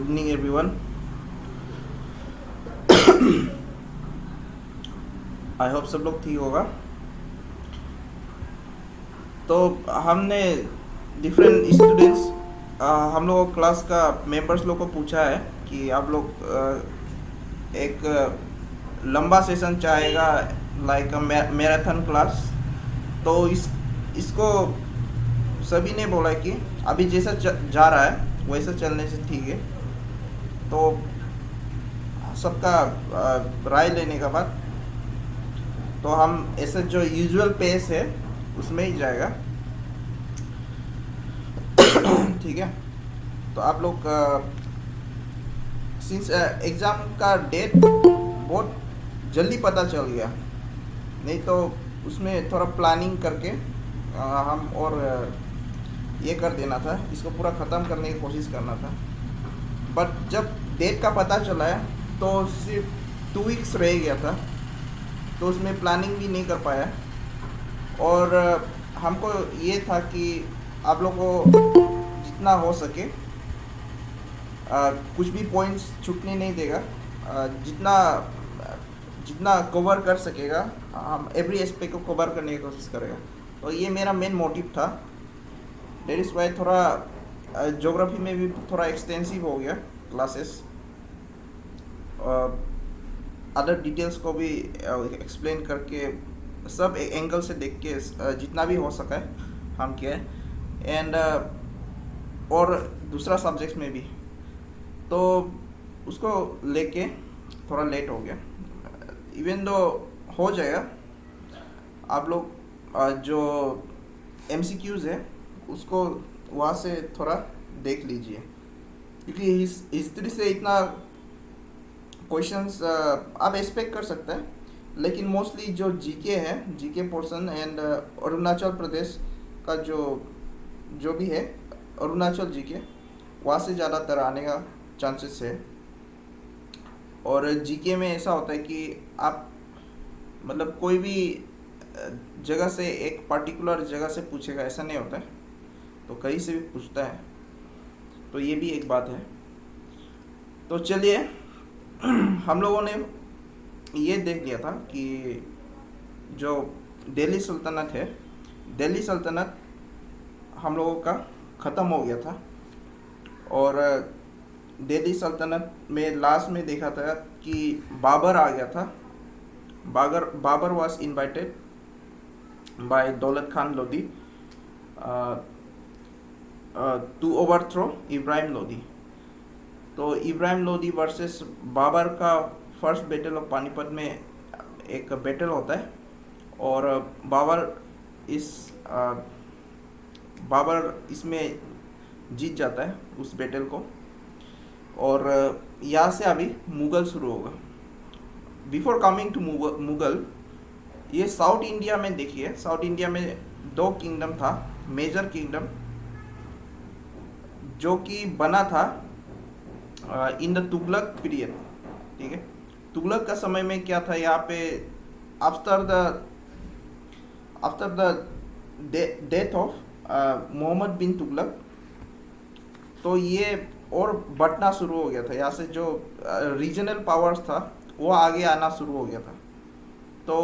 Evening everyone. I hope सब लोग ठीक होगा। तो हमने डिफरेंट स्टूडेंट्स हम लोग क्लास का मेंबर्स लोग को पूछा है कि आप लोग एक लंबा सेशन चाहेगा, लाइक मैराथन क्लास। तो इसको सभी ने बोला कि अभी जैसा जा रहा है वैसा चलने से ठीक है। तो सबका राय लेने के बाद तो हम ऐसे जो यूजुअल पेस है उसमें ही जाएगा। ठीक है। तो आप लोग सिंस एग्ज़ाम का डेट बहुत जल्दी पता चल गया, नहीं तो उसमें थोड़ा प्लानिंग करके हम और ये कर देना था, इसको पूरा ख़त्म करने की कोशिश करना था। बट जब डेट का पता चला है तो सिर्फ 2 वीक्स रह गया था, तो उसमें प्लानिंग भी नहीं कर पाया। और हमको ये था कि आप लोग को जितना हो सके कुछ भी पॉइंट्स छूटने नहीं देगा। जितना जितना कवर कर सकेगा हम एवरी एस्पेक्ट को कवर करने की कोशिश करेगा। तो ये मेरा मेन मोटिव था। डेट इज़ वाई थोड़ा ज्योग्राफी में भी थोड़ा एक्सटेंसिव हो गया क्लासेस। अदर डिटेल्स को भी एक्सप्लेन करके सब एंगल से देख के जितना भी हो सका है हम किया है। एंड और दूसरा सब्जेक्ट्स में भी तो उसको लेके थोड़ा लेट हो गया। इवन दो हो जाएगा, आप लोग जो MCQs है उसको वहाँ से थोड़ा देख लीजिए, क्योंकि हिस्ट्री से इतना क्वेश्चंस आप एक्सपेक्ट कर सकते हैं। लेकिन मोस्टली जो जीके है, GK portion and Arunachal Pradesh का जो भी है अरुणाचल जीके, वहाँ से ज़्यादातर आने का चांसेस है। और जीके में ऐसा होता है कि आप मतलब कोई भी जगह से एक पर्टिकुलर जगह से पूछेगा ऐसा नहीं होता है, तो कहीं से भी पूछता है। तो ये भी एक बात है। तो चलिए हम लोगों ने ये देख लिया था कि जो दिल्ली सल्तनत है, दिल्ली सल्तनत हम लोगों का ख़त्म हो गया था। और दिल्ली सल्तनत में लास्ट में देखा था कि बाबर आ गया था। बाबर वाज इनवाइटेड बाय दौलत खान लोधी टू ओवरथ्रो इब्राहिम लोधी। तो इब्राहिम लोधी वर्सेस बाबर का फर्स्ट बैटल ऑफ पानीपत में एक बैटल होता है। और बाबर इसमें जीत जाता है उस बैटल को। और यहाँ से अभी मुग़ल शुरू होगा। बिफोर कमिंग टू मुग़ल, ये साउथ इंडिया में देखिए, साउथ इंडिया में 2 किंगडम था, मेजर किंगडम, जो कि बना था इन द तुगलक पीरियड। ठीक है। तुगलक का समय में क्या था, यहाँ पे after the death of Muhammad bin Tughlaq, तो ये और बढ़ना शुरू हो गया था। यहाँ से जो रीजनल पावर्स था वो आगे आना शुरू हो गया था। तो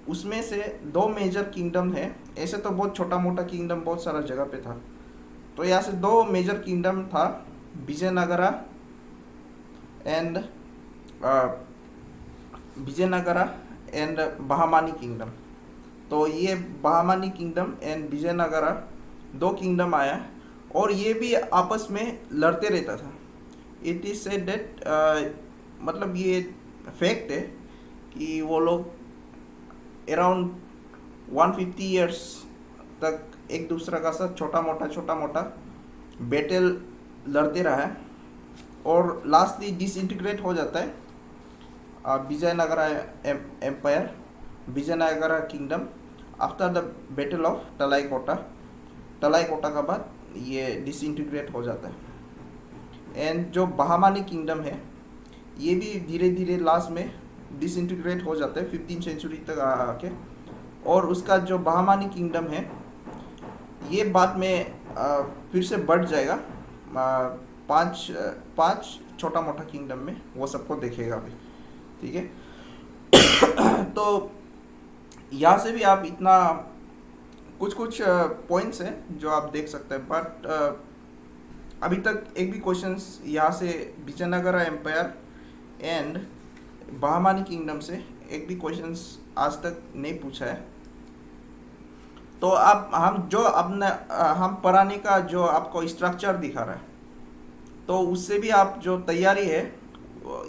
उसमें से 2 मेजर किंगडम है। ऐसे तो बहुत छोटा मोटा किंगडम बहुत सारा जगह पे था। तो यहाँ से 2 मेजर किंगडम था, विजयनगरा एंड बहामानी किंगडम। तो ये बहामानी किंगडम एंड विजयनगरा 2 किंगडम आया, और ये भी आपस में लड़ते रहता था। इट इज सेड दैट मतलब ये फैक्ट है कि वो लोग अराउंड 150 ईयर्स तक एक दूसरे का साथ छोटा मोटा बैटल लड़ते रहा है। और लास्टली डिसइंटीग्रेट हो जाता है Vijayanagara empire, Vijayanagara kingdom, after the battle of Talikota का बाद ये डिसइंटीग्रेट हो जाता है। एंड जो बहामानी किंगडम है ये भी धीरे धीरे लास्ट में डिसइंटीग्रेट हो जाता है 15वीं सेंचुरी तक आके। और उसका जो बहामानी किंगडम है ये बाद में फिर से बढ़ जाएगा 5 छोटा मोटा किंगडम में वो सबको देखेगा अभी, ठीक है। तो यहाँ से भी आप इतना कुछ कुछ पॉइंट्स हैं जो आप देख सकते हैं, बट अभी तक एक भी क्वेश्चंस यहाँ से विजयनगरा एम्पायर एंड बहामानी किंगडम से एक भी क्वेश्चंस आज तक नहीं पूछा है। तो आप हम जो अपने हम पढ़ाने का जो आपको स्ट्रक्चर दिखा रहा है, तो उससे भी आप जो तैयारी है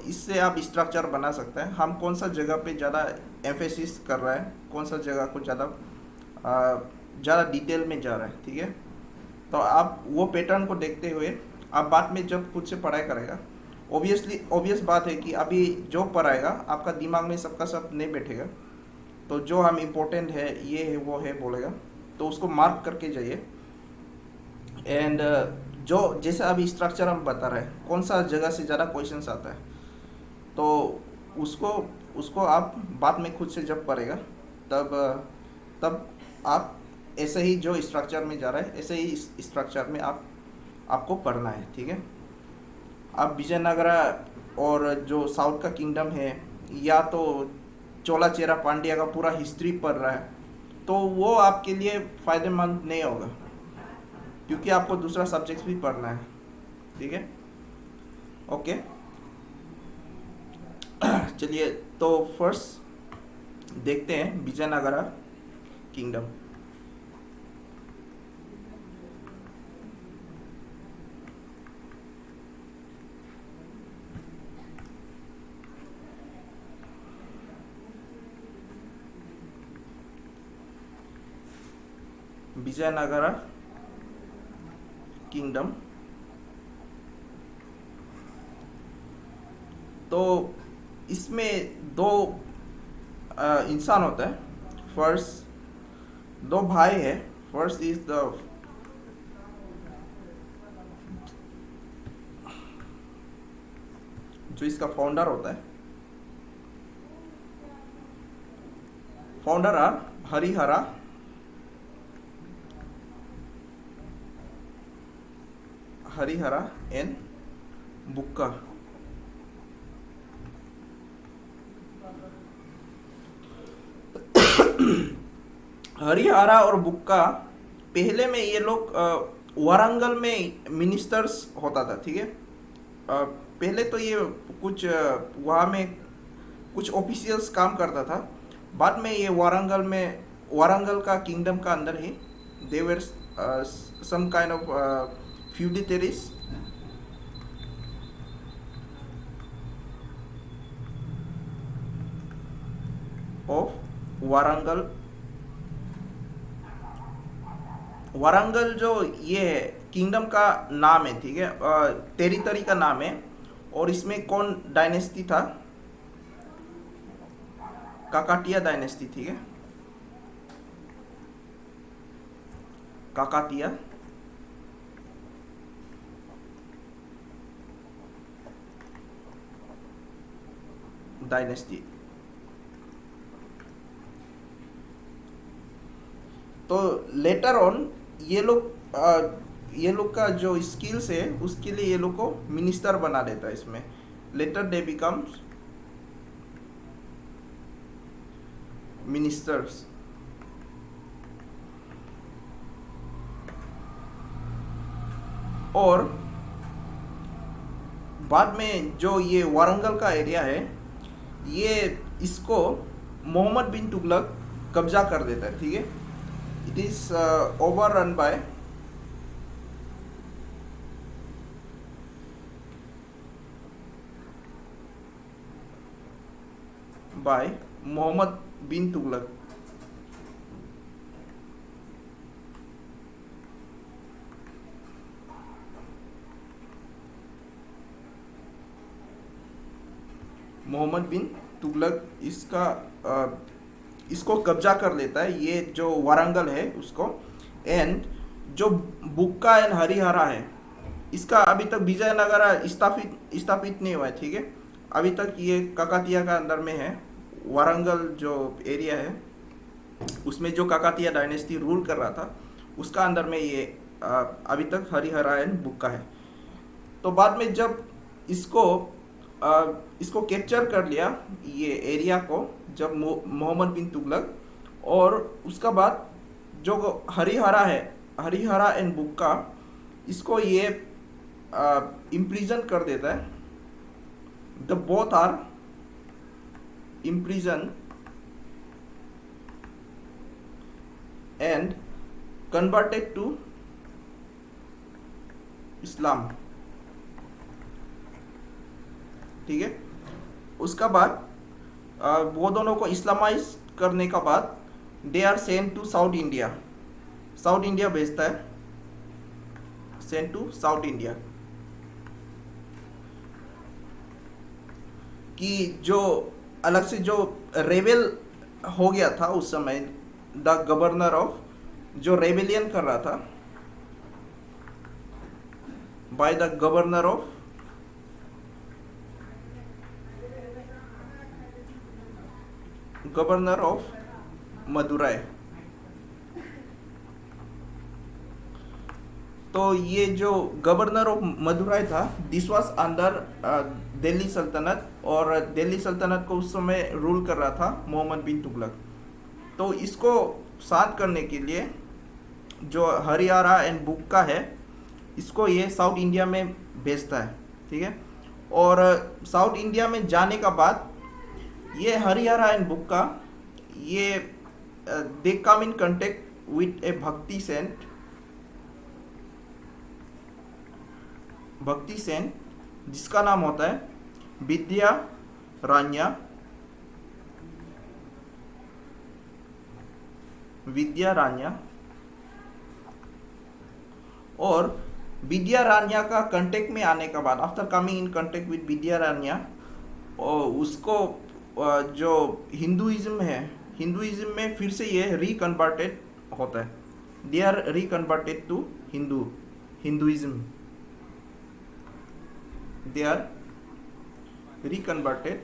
इससे आप स्ट्रक्चर बना सकते हैं। हम कौन सा जगह पे ज़्यादा एम्फेसिस कर रहा है, कौन सा जगह को ज़्यादा डिटेल में जा रहा है, ठीक है। तो आप वो पैटर्न को देखते हुए आप बाद में जब खुद से पढ़ाई करेगा, ऑब्वियस बात है कि अभी जो पढ़ाएगा आपका दिमाग में सबका सब नहीं बैठेगा। तो जो हम इम्पोर्टेंट है, ये है, वो है बोलेगा, तो उसको मार्क करके जाइए। एंड जो जैसे अभी स्ट्रक्चर हम बता रहे हैं, कौन सा जगह से ज़्यादा क्वेश्चंस आता है, तो उसको आप बाद में खुद से जब पढ़ेगा तब आप ऐसे ही जो स्ट्रक्चर में जा रहा है ऐसे ही स्ट्रक्चर में आपको पढ़ना है, ठीक है। अब विजयनगरा और जो साउथ का किंगडम है, या तो चोला चेरा पांड्या का पूरा हिस्ट्री पढ़ रहा है, तो वो आपके लिए फ़ायदेमंद नहीं होगा, क्योंकि आपको दूसरा सब्जेक्ट भी पढ़ना है, ठीक है। ओके, चलिए तो फर्स्ट देखते हैं विजयनगरा किंगडम। विजयनगरा किंगडम, तो इसमें दो इंसान होता है। फर्स्ट दो भाई है। फर्स्ट इज द जो इसका फाउंडर होता है, फाउंडर आर हरिहरा एंड बुक्का। हरिहरा और बुक्का पहले में ये लोग वारंगल में मिनिस्टर्स होता था, ठीक है। पहले तो ये कुछ वहाँ में कुछ ऑफिशियल्स काम करता था। बाद में ये वारंगल का किंगडम का अंदर ही they were some kind of feudatories of Warangal. Warangal जो ये किंगडम का नाम है, ठीक है, टेरिटरी का नाम है। और इसमें कौन डायनेस्टी था? काकाटिया डायनेस्टी, ठीक है, काकाटिया। डायनेस्टी। तो लेटर ऑन ये लोग का जो स्किल्स है उसके लिए ये लोग को मिनिस्टर बना देता है इसमें। Later they becomes ministers. और बाद में जो ये वारंगल का एरिया है, ये इसको मोहम्मद बिन तुगलक कब्जा कर देता है, ठीक है। It is overrun by Muhammad bin Tughlaq. Muhammad bin Tughlaq इसको कब्जा कर लेता है, ये जो वारंगल है उसको। एंड जो बुक्का एंड हरिहरा है, इसका अभी तक विजयनगरा स्थापित नहीं हुआ है, ठीक है। अभी तक ये काकातिया का अंदर में है। वारंगल जो एरिया है उसमें जो काकातिया डायनेस्टी रूल कर रहा था उसका अंदर में ये अभी तक हरिहरा एंड बुक्का है। तो बाद में जब इसको इसको कैप्चर कर लिया ये एरिया को जब मोहम्मद बिन तुगलक। और उसका बाद जो हरिहरा है, हरिहरा एंड बुक्का, इसको ये इम्प्रिजन कर देता है। The both are imprison and converted to Islam. ठीक है, उसका बाद वो दोनों को इस्लामाइज करने का बाद they are sent to South India. South India भेजता है, सेंट टू साउथ इंडिया, कि जो अलग से जो रेबेल हो गया था उस समय, द गवर्नर ऑफ, जो रेबेलियन कर रहा था by the governor of Madurai. तो ये जो गवर्नर ऑफ मदुराई था, दिस वाज अंडर दिल्ली सल्तनत, और दिल्ली सल्तनत को उस समय रूल कर रहा था मोहम्मद बिन तुगलक। तो इसको शांत करने के लिए जो हरियाणा एंड बुक्का है, इसको ये साउथ इंडिया में भेजता है। ठीक है, और साउथ इंडिया में जाने का बाद ये हरियाणा एंड बुक्का, ये दे कम इन कांटेक्ट विथ ए भक्ति सेंट जिसका नाम होता है विद्यारण्य। और विद्यारण्य का कांटेक्ट में आने के बाद, after coming in contact with Vidyaranya, और उसको जो हिंदुइज्म है, हिंदुइज्म में फिर से ये रिकन्वर्टेड होता है। They are reconverted to Hinduism. They are reconverted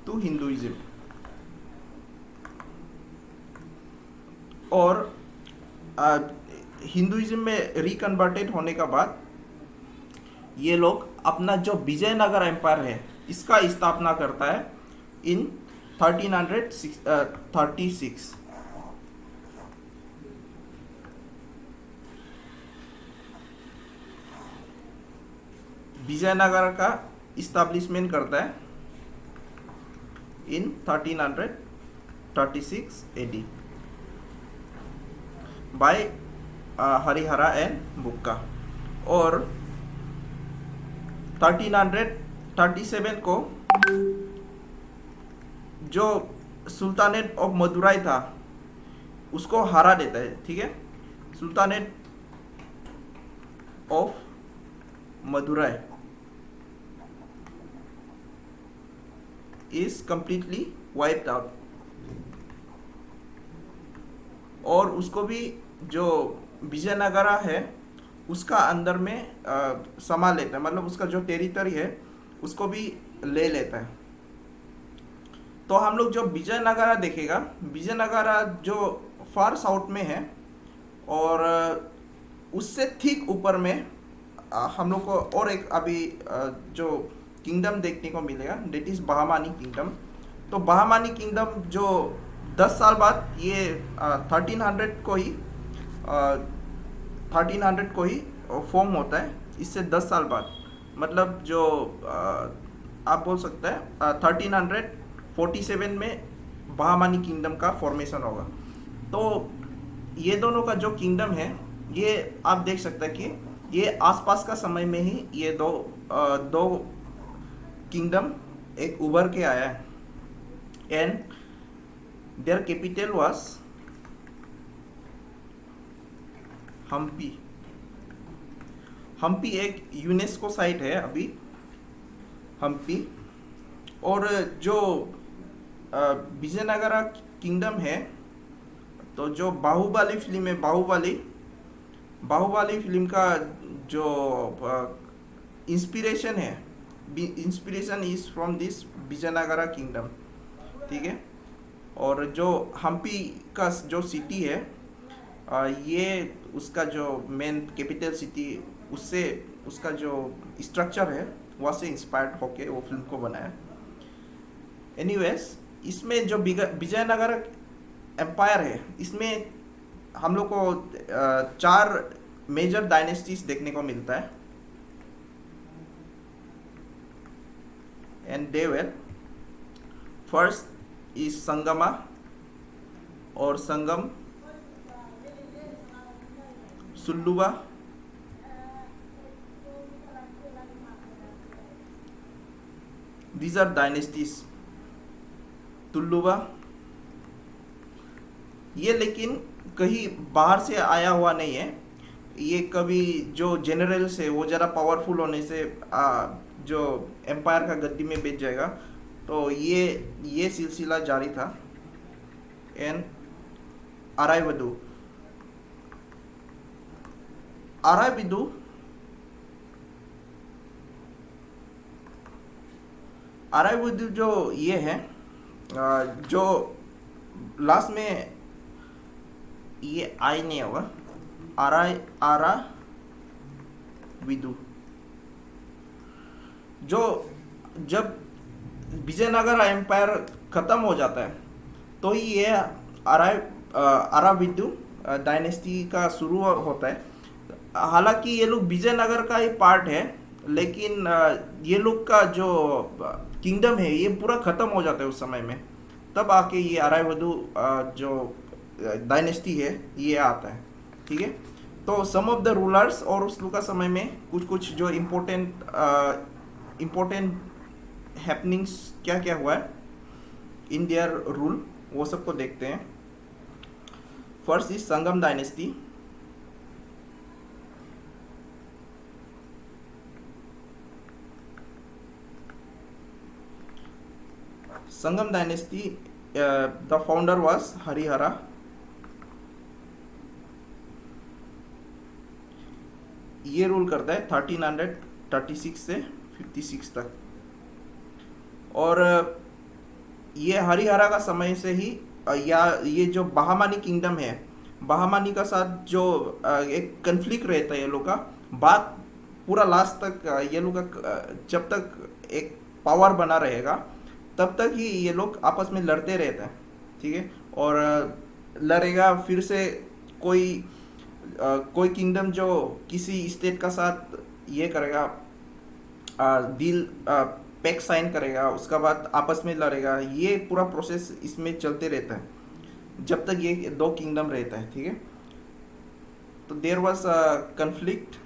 to Hinduism. और हिंदुइज्म में रिकन्वर्टेड होने का बाद ये लोग अपना जो विजयनगर एम्पायर है, इसका स्थापना करता है इन 1336। विजयनगर का इस्टेब्लिशमेंट करता है इन 1336 AD बाय हरिहरा एंड बुक्का। और 1337 को जो सुल्तानेट ऑफ मदुराई था उसको हरा देता है। ठीक है, sultanate of Madurai is completely wiped out. और उसको भी जो विजयनगरा है उसका अंदर में समा लेता है, मतलब उसका जो टेरिटरी है उसको भी ले लेता है। तो हम लोग जो विजयनगरा देखेगा, विजयनगरा जो फार साउथ में है, और उससे ठीक ऊपर में हम लोग को और एक अभी जो किंगडम देखने को मिलेगा, डेट इज़ बहामानी किंगडम। तो बहामानी किंगडम जो 10 साल बाद ये 1300 को ही फॉर्म होता है। इससे 10 साल बाद, मतलब जो आप बोल सकते हैं 1347 में बहामानी किंगडम का फॉर्मेशन होगा। तो ये दोनों का जो किंगडम है, ये आप देख सकते हैं कि ये आसपास का समय में ही ये दो किंगडम एक उभर के आया है। And their capital was Hampi. Hampi एक यूनेस्को साइट है अभी, हम्पी। और जो विजयनगरा किंगडम है, तो जो बाहुबली फिल्म है, बाहुबली फिल्म का जो इंस्पिरेशन है, inspiration is from this Vijayanagara kingdom. ठीक है, और जो हम्पी का जो सिटी है, ये उसका जो मेन कैपिटल सिटी उससे उसका जो स्ट्रक्चर है वहाँ से इंस्पायर्ड होके वो फिल्म को बनाया। एनीवेज, इसमें जो विजयनगर एम्पायर है, इसमें हम लोग को 4 मेजर डायनेस्टीज देखने को मिलता है। And they where, first is Sangma और संगम, सुल्लुवा, दीज आर डायनेस्टीज। तुल्लुवा ये लेकिन कहीं बाहर से आया हुआ नहीं है, ये कभी जो जनरल्स है वो ज़रा पावरफुल होने से जो एम्पायर का गद्दी में बैठ जाएगा, तो ये सिलसिला जारी था। एंड अरायवदु अरायवदु जो ये है, जो लास्ट में ये आई नहीं होगा, आरा विदु, जो जब विजयनगर एम्पायर खत्म हो जाता है तो ये आराविदु डायनेस्टी का शुरू होता है। हालांकि ये लोग विजयनगर का ही पार्ट है, लेकिन ये लोग का जो किंगडम है ये पूरा खत्म हो जाता है उस समय में, तब आके ये अरायवदु जो डायनेस्टी है ये आता है। ठीक है, तो सम ऑफ द रूलर्स और उस लोग का समय में कुछ जो इम्पोर्टेंट हैपनिंग्स क्या क्या हुआ है इन देयर रूल, वो सबको देखते हैं। First is Sangam dynasty. Sangam dynasty, the founder was Harihara. ये रूल करता है 1336 से 56 तक, और ये हरिहरा का समय से ही या ये जो बहामानी किंगडम है, बहामानी का साथ जो एक कन्फ्लिक्ट रहता है ये लोग का, बात पूरा लास्ट तक ये लोग का जब तक एक पावर बना रहेगा तब तक ही ये लोग आपस में लड़ते रहते हैं। ठीक है, और लड़ेगा फिर से कोई किंगडम जो किसी स्टेट का साथ ये करेगा, डील पैक्ट साइन करेगा, उसका बाद आपस में लड़ेगा। ये पूरा प्रोसेस इसमें चलते रहता है जब तक ये 2 किंगडम रहता है। ठीक है, तो there was a conflict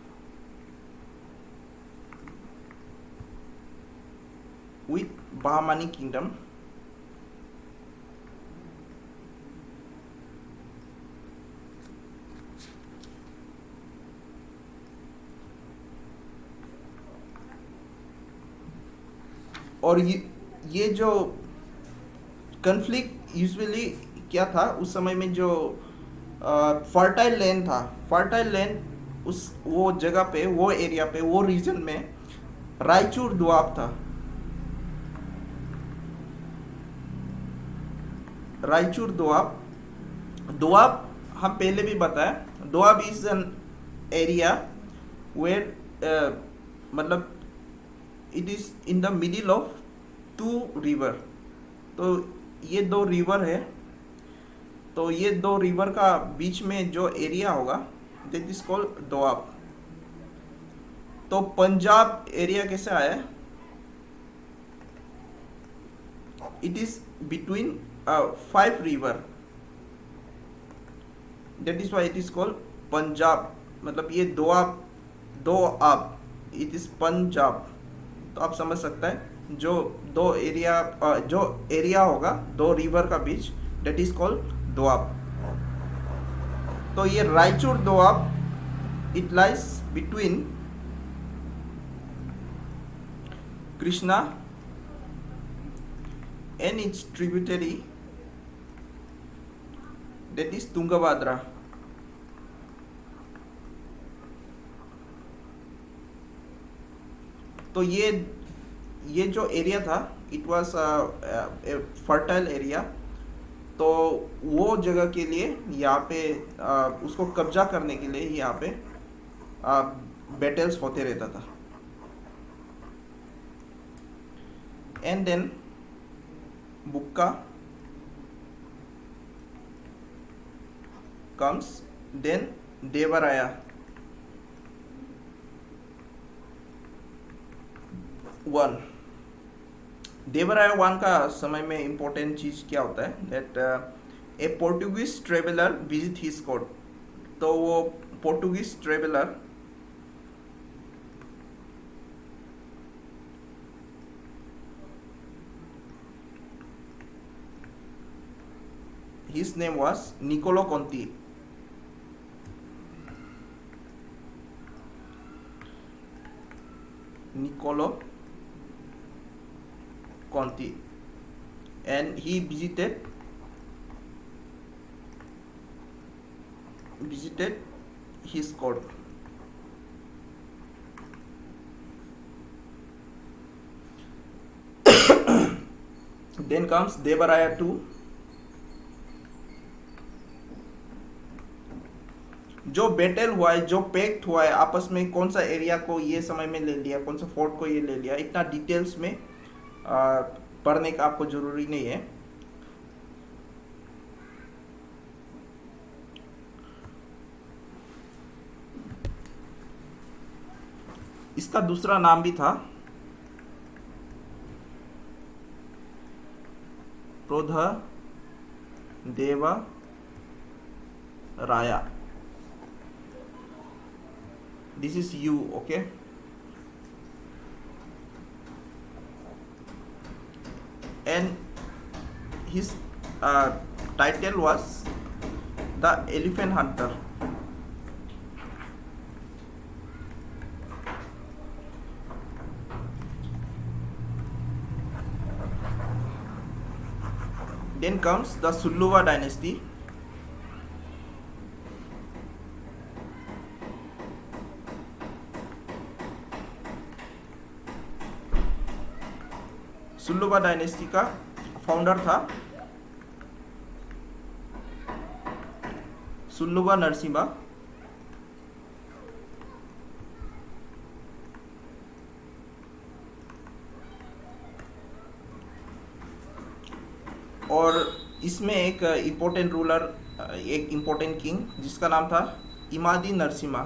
with Bahmani kingdom. और ये जो कन्फ्लिक्ट यूजुअली क्या था उस समय में, जो फर्टाइल लैंड था, फर्टाइल लैंड उस वो जगह पे, वो एरिया पे, वो रीजन में रायचूर दोआब था। रायचूर दोआब हम पहले भी बताया, Doab is an area where मतलब it is in the middle of 2 river. तो ये 2 रिवर है, तो ये 2 रिवर का बीच में जो एरिया होगा दैट इज कॉल्ड दोआब। तो पंजाब एरिया कैसे आया? It is between 5 river, that is why it is called Punjab. मतलब ये दोआब इट इज पंजाब। तो आप समझ सकते हैं जो 2 एरिया होगा 2 रिवर का बीच, दैट इज कॉल्ड दोआब। तो ये Raichur Doab it lies between Krishna and it's tributary that is Tungabhadra. तो ये जो एरिया था it was a fertile area. तो वो जगह के लिए यहाँ पे उसको कब्जा करने के लिए यहाँ पे बैटल्स होते रहता था. And then Bukka comes, then Devaraya. One Devaraya one का समय में इम्पोर्टेंट चीज क्या होता है, that a Portuguese traveller visit his court. तो वो Portuguese traveller his name was Niccolo Conti. Niccolo Conti, and he visited his court. Then comes Devaraya II. जो बैटल हुआ है, जो पैक्ट हुआ है आपस में, कौन सा एरिया को ये समय में ले लिया, कौन सा फोर्ट को ये ले लिया, इतना डिटेल्स में पढ़ने का आपको जरूरी नहीं है. इसका दूसरा नाम भी था देवराया. This is you, okay? And his title was the Elephant Hunter. Then comes the Suluva dynasty. Saluva dynasty का फाउंडर था सुल्लुवा नरसिम्हा. और इसमें एक इम्पोर्टेंट रूलर, एक इम्पोर्टेंट किंग जिसका नाम था इमादी नरसिम्हा.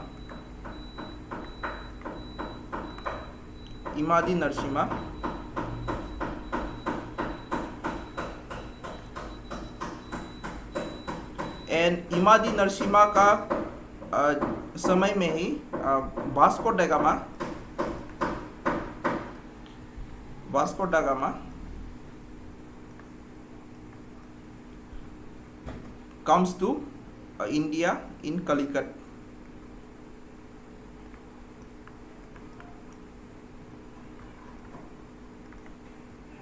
इमादी नरसिम्हा. एंड इमादी नरसिम्हा का समय में ही Vasco da Gama comes to India in Calicut.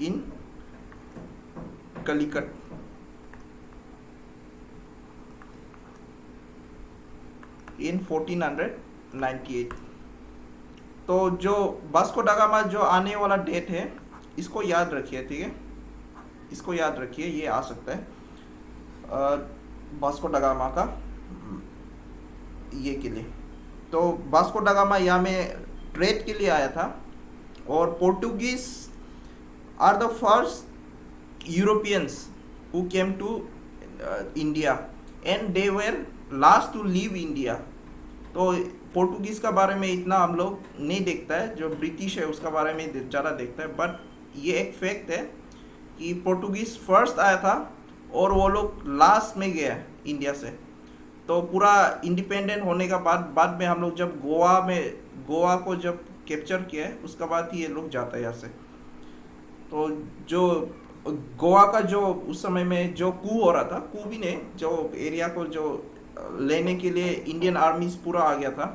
In Calicut. In 1498. तो जो वास्को डा गामा जो आने वाला डेट है इसको याद रखिए, ठीक है, इसको याद रखिए, ये आ सकता है वास्को डा गामा का ये के लिए. तो वास्को डा गामा यहाँ में ट्रेड के लिए आया था. और Portuguese are the first Europeans who came to India and they were last to leave India. तो पोर्टुगीज का बारे में इतना हम लोग नहीं देखता है, जो ब्रिटिश है उसका बारे में ज़्यादा देखता है. बट ये एक फैक्ट है कि पोर्टुगीज फर्स्ट आया था और वो लोग लास्ट में गया इंडिया से. तो पूरा इंडिपेंडेंट होने का बाद में हम लोग जब गोवा को जब कैप्चर किया है उसका बाद ही ये लोग जाता है यहाँ से. तो जो गोवा का जो उस समय में जो कू हो रहा था, कू भी नहीं, जो एरिया को जो लेने के लिए इंडियन आर्मी पूरा आ गया था.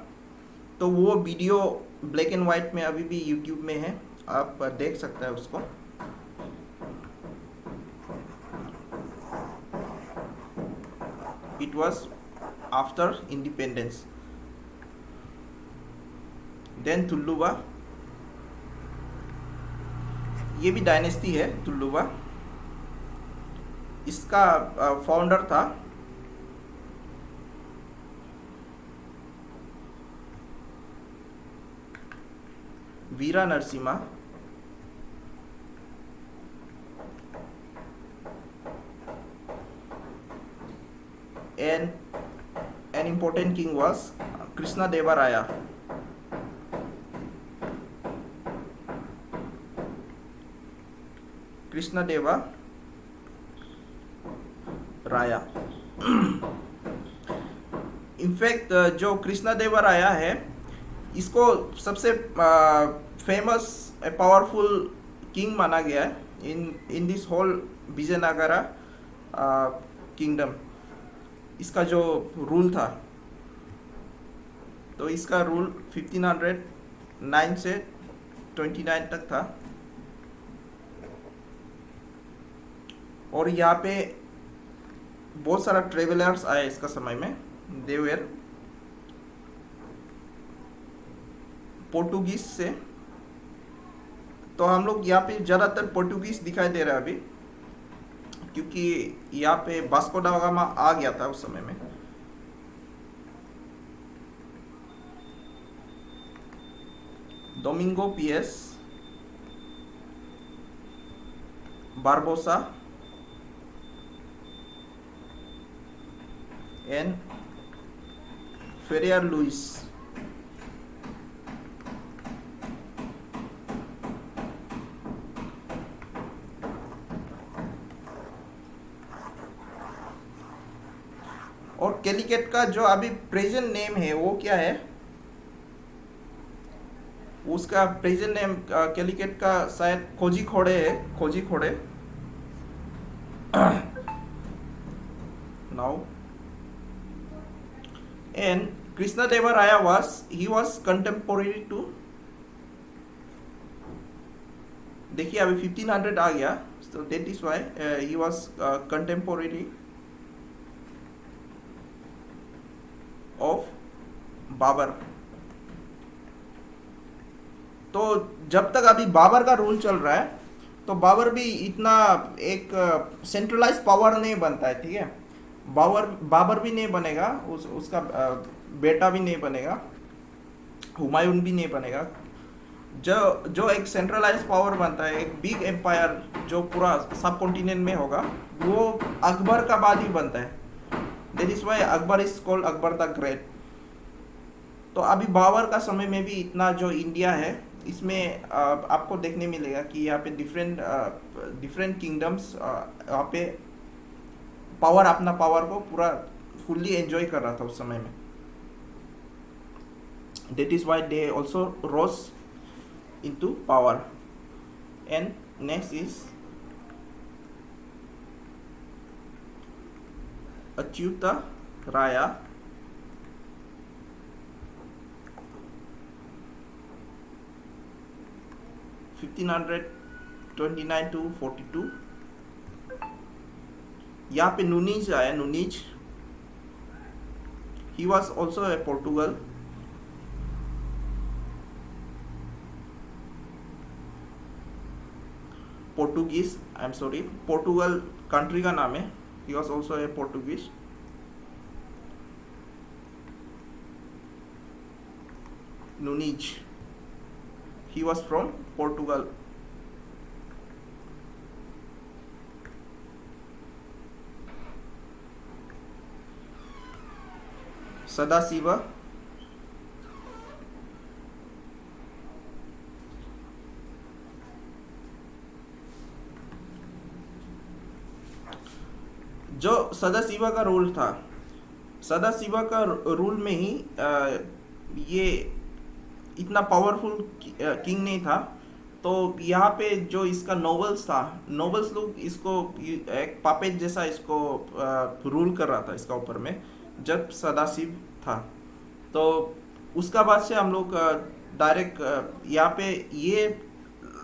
तो वो वीडियो ब्लैक एंड वाइट में अभी भी यूट्यूब में है, आप देख सकते हैं उसको. It was after independence. Then तुल्लुवा, ये भी डायनेस्टी है तुल्लुवा. इसका फाउंडर था Veera Narasimha, and an important king was Krishna Deva Raya. Krishna देवा राया। इनफैक्ट जो कृष्ण देवा राया है, इसको सबसे फेमस पावरफुल किंग माना गया है in this whole Vijayanagara kingdom. इसका जो रूल था, तो इसका रूल 1509 से 29 तक था। और यहाँ पे बहुत सारा ट्रेवलर्स आए इसका समय में। दे वेर पोर्टुगीज से। तो हम लोग यहाँ पे ज़्यादातर पोर्टुगीज दिखाई दे रहा है अभी, क्योंकि यहाँ पे वास्को दा गामा आ गया था उस समय में। Domingo Paes Barbosa and Ferrer Lewis। और कैलिकट का जो अभी प्रेजेंट नेम है वो क्या है? उसका प्रेजेंट नेम कैलिकट का शायद कोझिकोडे है, Kozhikode. Now and Krishna Deva Raya was contemporary to, देखिए अभी 1500 आ गया, so that is why he was contemporary of Babar. तो जब तक अभी बाबर का रूल चल रहा है, तो बाबर भी इतना एक सेंट्रलाइज पावर नहीं बनता है, ठीक है। बाबर भी नहीं बनेगा, उसका बेटा भी नहीं बनेगा, हुमायूं भी नहीं बनेगा। जो एक सेंट्रलाइज पावर बनता है, एक बिग एम्पायर जो पूरा सब कॉन्टिनेंट में होगा, वो अकबर का बाद ही बनता है। That is why Akbar is called Akbar the great. तो अभी बाबर का समय में भी इतना जो इंडिया है, इसमें आपको देखने मिलेगा कि यहाँ पे डिफरेंट किंगडम्स यहाँ पे पावर, अपना पावर को पूरा फुल्ली एंजॉय कर रहा था उस समय में। That is why they also rose into power. And next is Achyuta Raya, (1529 to 42). यहाँ पे नुनीज आया, Nuniz. He was also a Portugal. Portuguese, I am sorry, Portugal country का नाम है। He was also a Portuguese. Nuniz, he was from Portugal. Sadashiva, जो सदाशिवा का rule था, सदाशिवा का रूल में ही ये इतना पावरफुल किंग नहीं था। तो यहाँ पे जो इसका नोबल्स था, नोबल्स लोग इसको एक पापेट जैसा इसको रूल कर रहा था इसका ऊपर में, जब सदाशिव था। तो उसका बाद से हम लोग डायरेक्ट यहाँ पे ये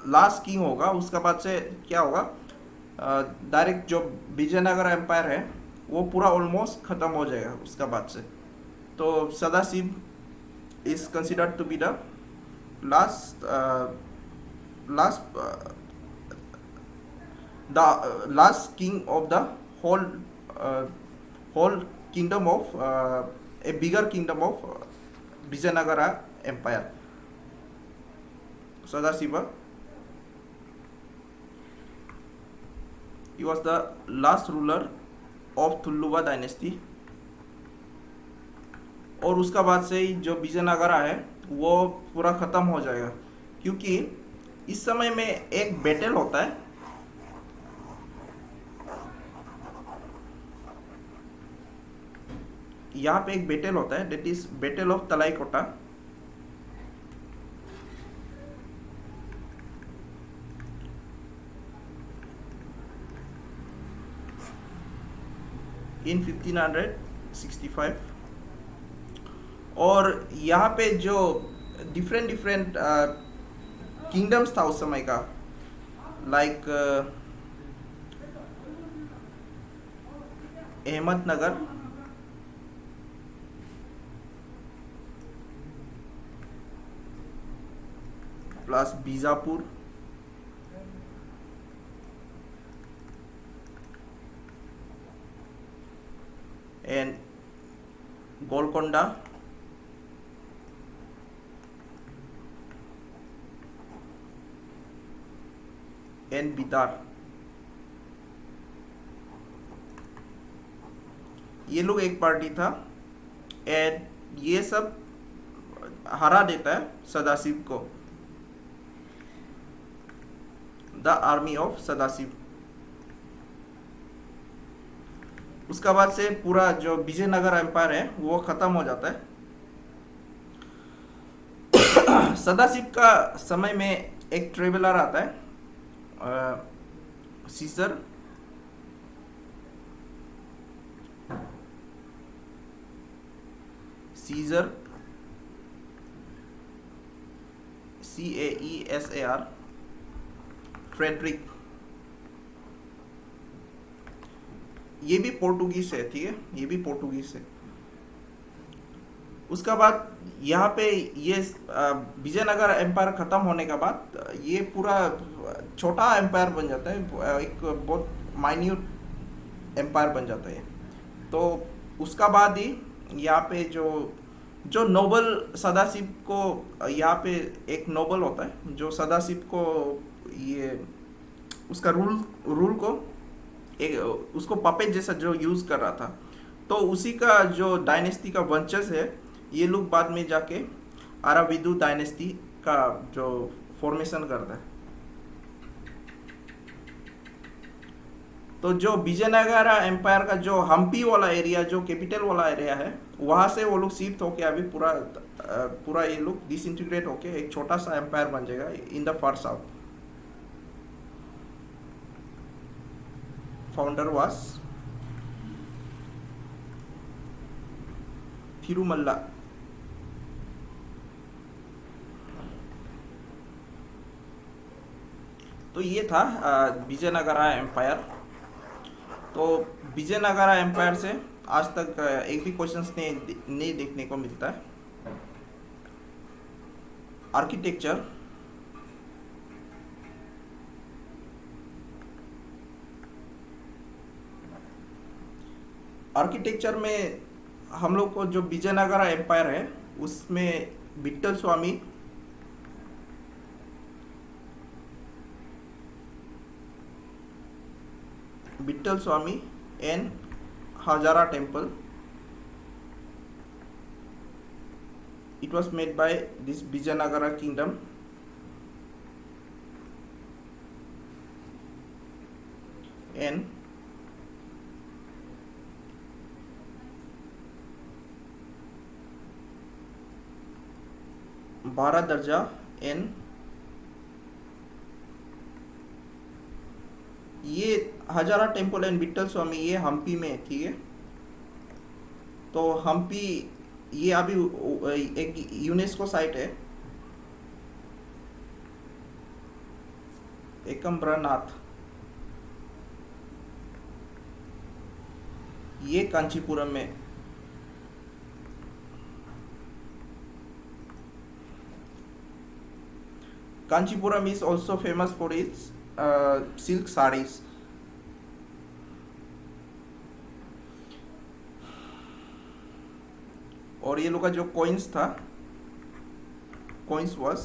लास्ट किंग होगा। उसका बाद से क्या होगा, डायरेक्ट जो विजयनगर एम्पायर है वो पूरा ऑलमोस्ट ख़त्म हो जाएगा उसका बाद से। तो Sadashiva is considered to be the last king of the whole kingdom of a bigger kingdom of Vijayanagara Empire. Sadasiva. He was the last ruler of Tuluva dynasty. और उसका बाद से ही जो विजयनगरा है वो पूरा ख़त्म हो जाएगा, क्योंकि इस समय में एक बैटल होता है। यहाँ पे एक बैटल होता है, डेट इज बैटल ऑफ तलाईकोटा। इन 1565। और यहाँ पे जो डिफरेंट डिफरेंट किंगडम्स था उस समय का, like Ahmednagar, plus Bijapur, and Golconda, and Bidar. ये लोग एक पार्टी था, एंड ये सब हरा देता है सदाशिव को, द आर्मी ऑफ सदाशिव। उसका बाद से पूरा जो विजयनगर एम्पायर है वो खत्म हो जाता है। सदाशिव का समय में एक ट्रेवलर आता है, सीजर। Scissor, CAESAR, Frederick. ये भी पोर्टुगीज है, ठीक है, ये भी पोर्टुगीज है। उसका बाद यहाँ पे ये विजयनगर एम्पायर ख़त्म होने के बाद ये पूरा छोटा एम्पायर बन जाता है, एक बहुत माइन्यूट एम्पायर बन जाता है। तो उसका बाद ही यहाँ पे जो जो नोबल सदाशिव को, यहाँ पे एक नोबल होता है जो सदाशिव को ये उसका रूल को एक उसको पपेट जैसा जो यूज़ कर रहा था, तो उसी का जो डायनेस्टी का वंशज है ये लोग बाद में जाके अराविदु डायनेस्टी का जो फॉर्मेशन करता है। तो जो विजयनगरा एम्पायर का जो हम्पी वाला एरिया, जो कैपिटल वाला एरिया है, वहाँ से वो लोग शिफ्ट होके अभी पूरा ये लोग डिसइंटीग्रेट होके एक छोटा सा एम्पायर बन जाएगा in the far south. Founder was Tirumala. तो ये था विजयनगरा एम्पायर। तो विजयनगरा एम्पायर से आज तक एक भी क्वेश्चंस नहीं देखने को मिलता है। आर्किटेक्चर, आर्किटेक्चर में हम लोग को जो विजयनगरा एम्पायर है उसमें Vitthala Swami and Hazara temple, it was made by this Vijayanagara kingdom, and बारह दर्जा एन। ये हजारा टेम्पल एंड विट्ठल स्वामी ये हम्पी में है, ठीक है। तो हम्पी ये अभी एक यूनेस्को साइट है, एकम्बरनाथ। ये कांचीपुरम में। Kanchipuram is also famous for its silk sarees. और ये लोग का जो कॉइन्स था, कॉइन्स वाज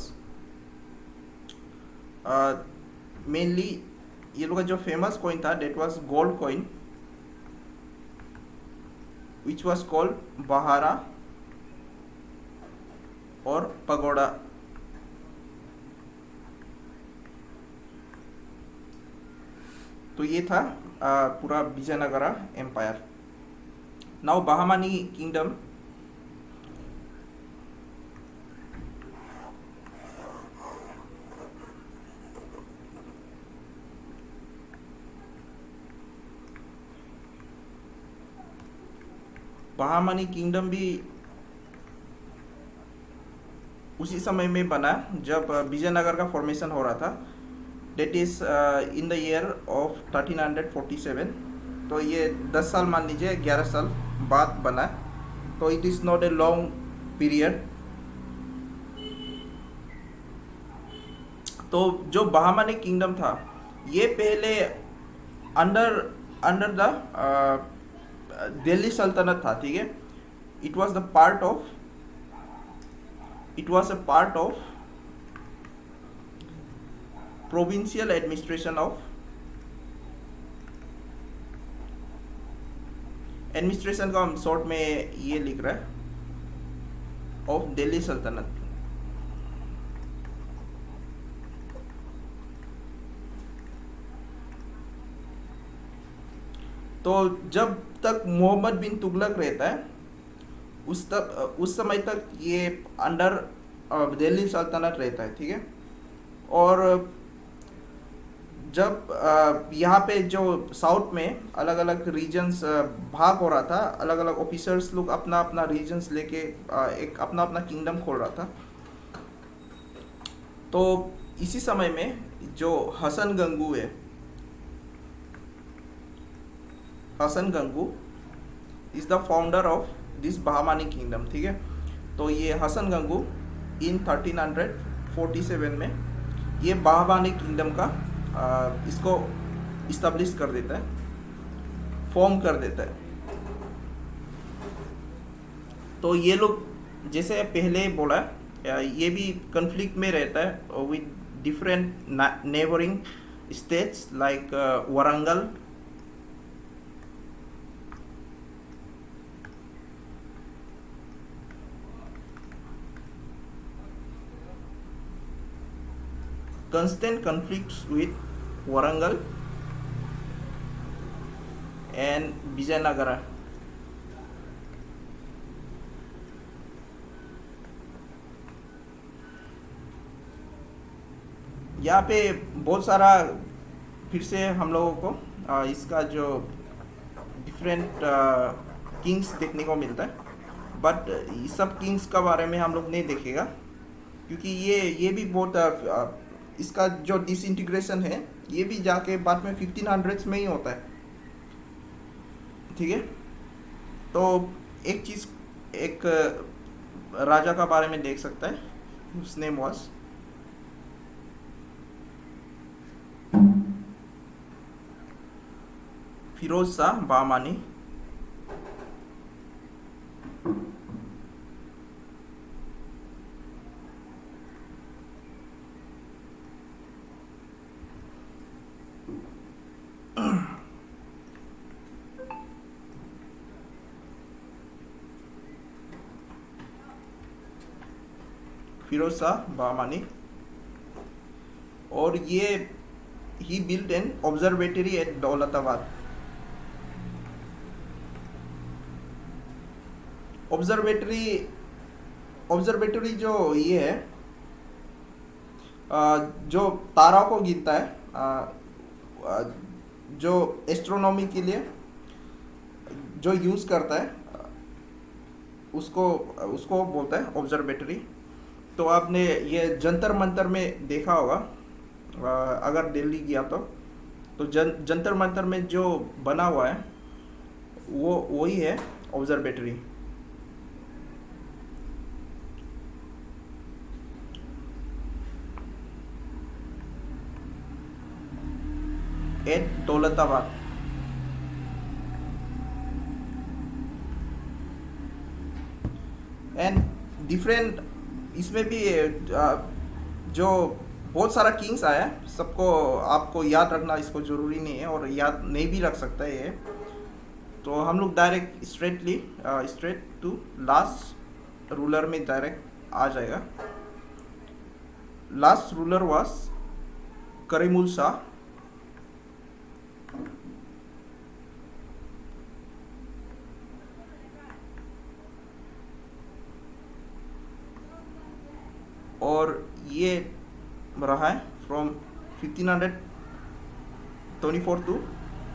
मेनली ये लोग का जो फेमस कॉइन था that was gold coin which was called Varaha और पगोड़ा। तो ये था पूरा Vijayanagara empire. Now Bahmani kingdom. Bahmani kingdom भी उसी समय में बना जब विजयनगर का फॉर्मेशन हो रहा था। Date is in the year of 1347। तो ये 10 साल मान लीजिए, 11 साल बाद बना। तो it is not a long period. तो जो बहामानी किंगडम था ये पहले अंडर अंडर द दिल्ली सल्तनत था, ठीक है। It was the part of it was a part of provincial administration of administration का हम शॉर्ट में ये लिख रहा है ऑफ दिल्ली सल्तनत। तो जब तक मोहम्मद बिन तुगलक रहता है उस समय तक ये अंडर दिल्ली सल्तनत रहता है, ठीक है। और जब यहाँ पे जो साउथ में अलग अलग रीजन्स भाग हो रहा था, अलग अलग ऑफिसर्स लोग अपना अपना रीजन्स लेके एक अपना अपना किंगडम खोल रहा था। तो इसी समय में जो हसन गंगू है, Hasan Gangu is the founder of this Bahmani kingdom, ठीक है। तो ये हसन गंगू इन 1347 में ये बहामानी किंगडम का इसको इस्टेब्लिश कर देता है, फॉर्म कर देता है। तो ये लोग जैसे पहले बोला ये भी कन्फ्लिक्ट में रहता है with different neighbouring states like Warangal, constant conflicts with Warangal and Vijayanagara। यहाँ पे बहुत सारा फिर से हम लोगों को इसका जो डिफरेंट किंग्स देखने को मिलता है, बट इस सब किंग्स का बारे में हम लोग नहीं देखेगा क्योंकि ये भी बहुत इसका जो डिसइंटीग्रेशन है ये भी जाके बाद में 1500s में ही होता है, ठीक है। तो एक चीज़ एक राजा का बारे में देख सकता है, उस नेम वाज फिरोज शाह बहामानी। फिरोज शाह बहामानी, और ये he build an observatory at Daulatabad. Observatory जो ये है जो तारों को गिनता है, जो एस्ट्रोनॉमी के लिए जो यूज़ करता है उसको बोलता है ऑब्जर्वेटरी। तो आपने ये जंतर मंतर में देखा होगा अगर दिल्ली गया तो जंतर मंतर में जो बना हुआ है वो वही है observatory. At Daulatabad. And different इसमें भी जो बहुत सारा किंग्स आया है, सबको आपको याद रखना इसको ज़रूरी नहीं है, और याद नहीं भी रख सकता है ये। तो हम लोग direct straight to last ruler में डायरेक्ट आ जाएगा। Last ruler was Karimul Shah. और ये रहा है फ्रॉम 1524 टू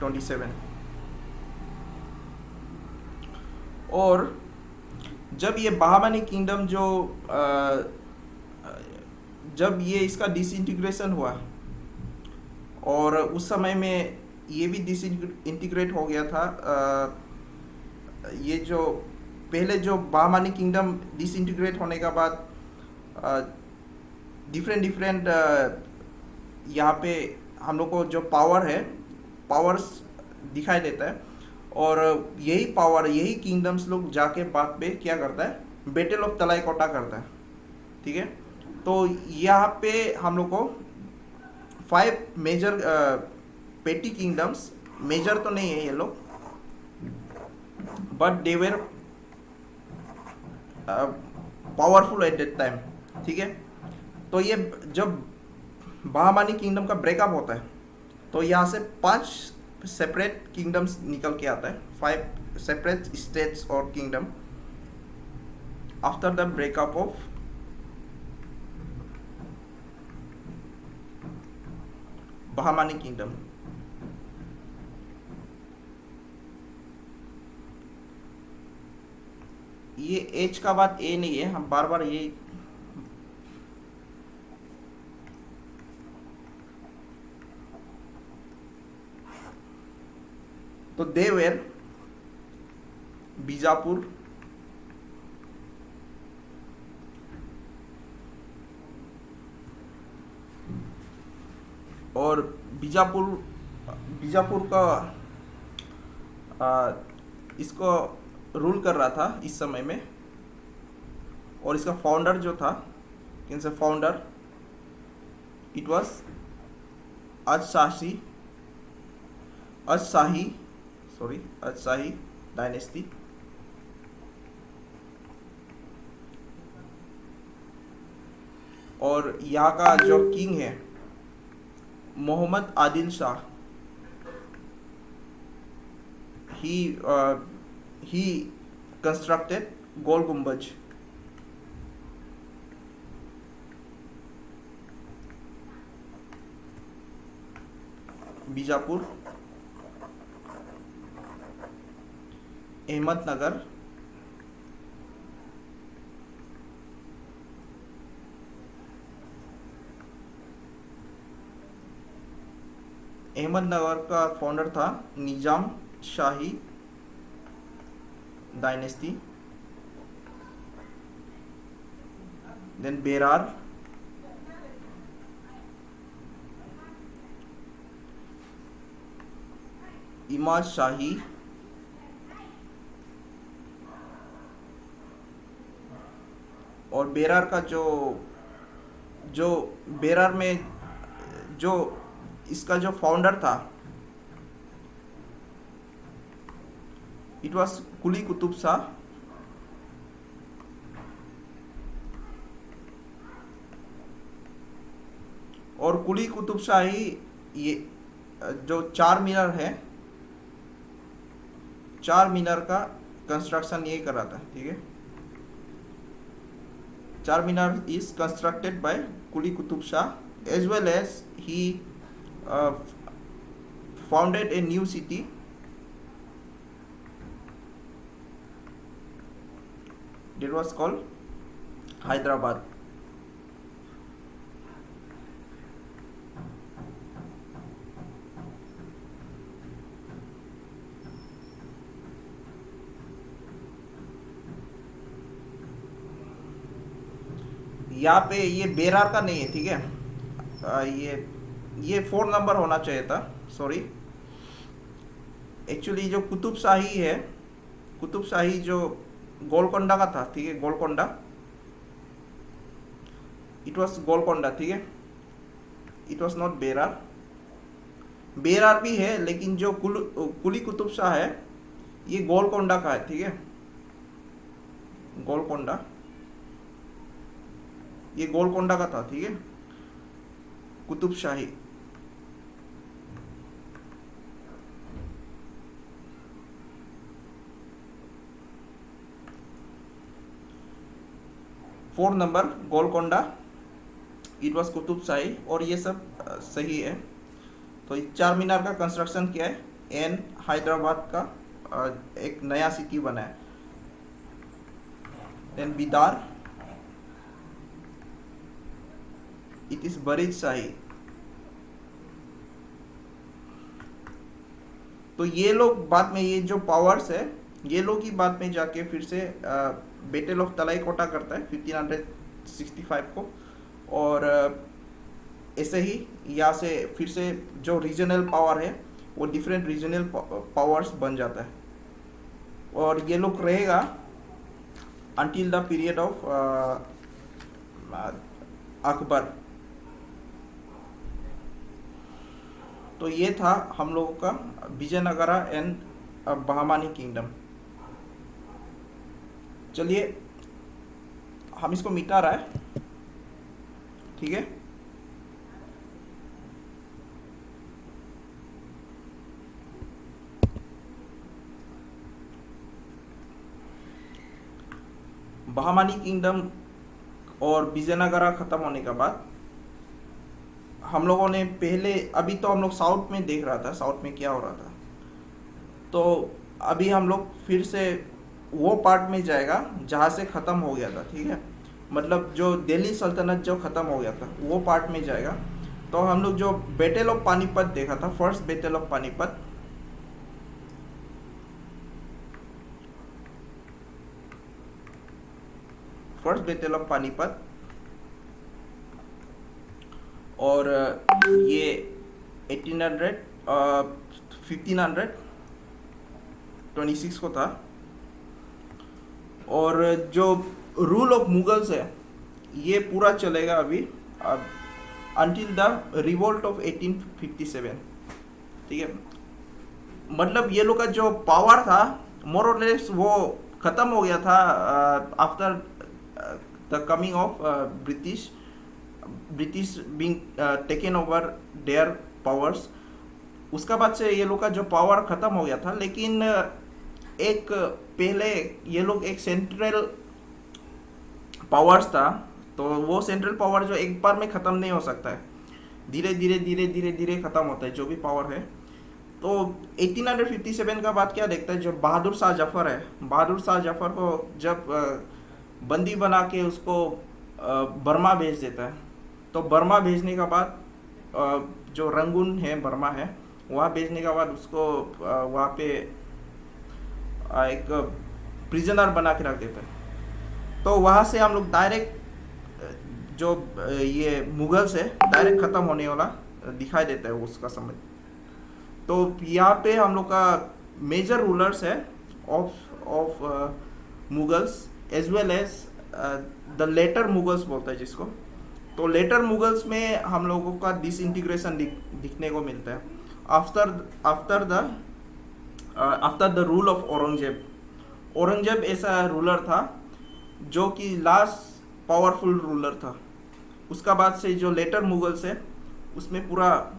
27। और जब ये बहामनी किंगडम जब ये इसका डिसइंटीग्रेशन हुआ, और उस समय में ये भी डिसइंटीग्रेट हो गया था। ये जो पहले जो बहामनी किंगडम डिसइंटीग्रेट होने के बाद डिफरेंट यहाँ पे हम लोग को जो पावर्स दिखाई देता है, और यही किंगडम्स लोग जाके बाद में क्या करता है, बैटल ऑफ तलाईकोटा करता है। ठीक है, तो यहाँ पे हम लोग को 5 मेजर पेटी किंगडम्स, मेजर तो नहीं है ये लोग, but they were powerful at that time. ठीक है, तो ये जब बहामनी किंगडम का ब्रेकअप होता है, तो यहाँ से 5 सेपरेट किंगडम्स निकल के आता है, 5 सेपरेट स्टेट्स और kingdom after the breakup of Bahmani kingdom. ये एच का बाद ए नहीं है, हम बार बार ये तो देवेर बीजापुर, और बीजापुर का इसको रूल कर रहा था इस समय में, और इसका फाउंडर जो था, इनसे फाउंडर इट वाज अजशाही डायनेस्टी। और यहाँ का जो किंग है मोहम्मद आदिल शाह, he constructed गोल गुम्बज। बीजापुर, अहमदनगर, अहमदनगर का फाउंडर था निजाम शाही डायनेस्टी। देन बेरार, इमाद शाही, और बेरार का जो बेरार में जो इसका जो फाउंडर था इट वाज कुली कुतुब शाह। और कुली कुतुब शाही ये जो 4 मीनार है, 4 मीनार का कंस्ट्रक्शन ये कर रहा था। ठीक है, 4 Minar is constructed by Quli Qutb Shah as well as he founded a new city that was called Hyderabad। यहाँ पे ये बेरार का नहीं है। ठीक है, ये 4 नंबर होना चाहिए था, सॉरी। एक्चुअली जो कुतुब शाही है, कुतुब शाही जो गोलकोंडा का था। ठीक है, गोलकोंडा, इट वाज गोलकोंडा। ठीक है, it was not Berar. Berar भी है, लेकिन जो कुली कुतुब शाह है ये गोलकोंडा का है, ठीक है। गोलकोंडा, ये गोलकोंडा का था, ठीक है, Qutb Shahi. Fourth number Golconda, it was Qutb Shahi, और ये सब सही है। तो चार मीनार का कंस्ट्रक्शन किया है एन हैदराबाद का एक नया सिटी बना है। Then Bidar, it is Barid Shahi. तो ये लोग बाद में, ये जो पावर्स है ये लोग ही बाद में जाके फिर से बैटल ऑफ तलाईकोटा करता है 1565 को, और ऐसे ही यहाँ से फिर से जो रीजनल पावर है वो डिफरेंट रीजनल पावर्स बन जाता है, और ये लोग रहेगा until the period of Akbar. तो ये था हम लोगों का विजयनगरा एंड बहमानी किंगडम। चलिए हम इसको मिटा रहा है, ठीक है। बहमानी किंगडम और विजयनगरा खत्म होने के बाद हम लोगों ने पहले, अभी तो हम लोग साउथ में देख रहा था, साउथ में क्या हो रहा था, तो अभी हम लोग फिर से वो पार्ट में जाएगा जहाँ से ख़त्म हो गया था, ठीक है। मतलब जो दिल्ली सल्तनत जो ख़त्म हो गया था वो पार्ट में जाएगा। तो हम लोग जो बैटल ऑफ पानीपत देखा था, first battle of Panipat, first battle of Panipat, और ये 1526 को था। और जो रूल ऑफ मुगल्स है ये पूरा चलेगा अभी अंटिल द रिवोल्ट ऑफ 1857, ठीक है। मतलब ये लोग का जो पावर था मोर और लेस वो ख़त्म हो गया था after the coming of British being taken over there powers. उसका बाद से ये लोग का जो पावर ख़त्म हो गया था, लेकिन एक पहले ये लोग एक सेंट्रल पावर्स था, तो वो सेंट्रल पावर जो एक बार में ख़त्म नहीं हो सकता है, धीरे धीरे धीरे धीरे धीरे ख़त्म होता है जो भी पावर है। तो 1857 का बात क्या देखता है, जो बहादुर शाह जफर है, बहादुर शाह जफर को जब बंदी बना के उसको बर्मा भेज देता है। तो बर्मा भेजने के बाद जो रंगून है, बर्मा है, वहाँ भेजने के बाद उसको वहाँ पे एक प्रिजनर बना के रख देता है। तो वहाँ से हम लोग डायरेक्ट जो ये मुगल्स है डायरेक्ट ख़त्म होने वाला दिखाई देता है उसका समय। तो यहाँ पे हम लोग का मेजर रूलर्स है of Mughals as well as the later Mughals बोलता है जिसको। तो लेटर मुगल्स में हम लोगों का डिसइंटीग्रेशन दिखने को मिलता है after the rule of Aurangzeb. Aurangzeb ऐसा रूलर था जो कि लास्ट पावरफुल रूलर था। उसका बाद से जो लेटर मुगल्स है उसमें पूरा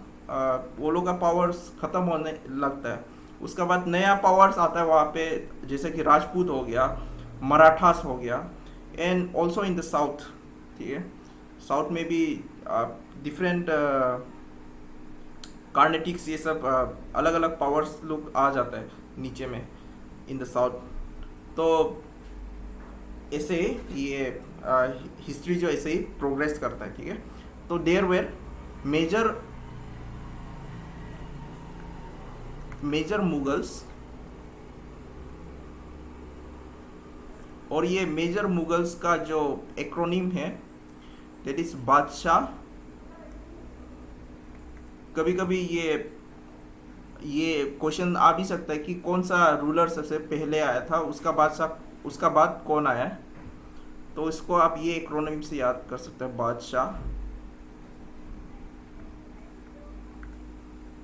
वो लोग का पावर्स ख़त्म होने लगता है। उसका बाद नया पावर्स आता है वहाँ पे, जैसे कि राजपूत हो गया, मराठास हो गया, and also in the south, ठीक है। साउथ में भी डिफरेंट कार्नेटिक्स ये सब अलग अलग पावर्स लोग आ जाता है नीचे में इन द साउथ। तो ऐसे ये हिस्ट्री जो ऐसे ही प्रोग्रेस करता है, ठीक है। तो देयर वेर मेजर मुगल्स, और ये मेजर मुगल्स का जो एक्रोनिम है दैट इज बादशाह। कभी कभी ये क्वेश्चन आ भी सकता है कि कौन सा रूलर सबसे पहले आया था, उसका बाद कौन आया है। तो इसको आप ये एक्रोनिम से याद कर सकते हैं, बादशाह।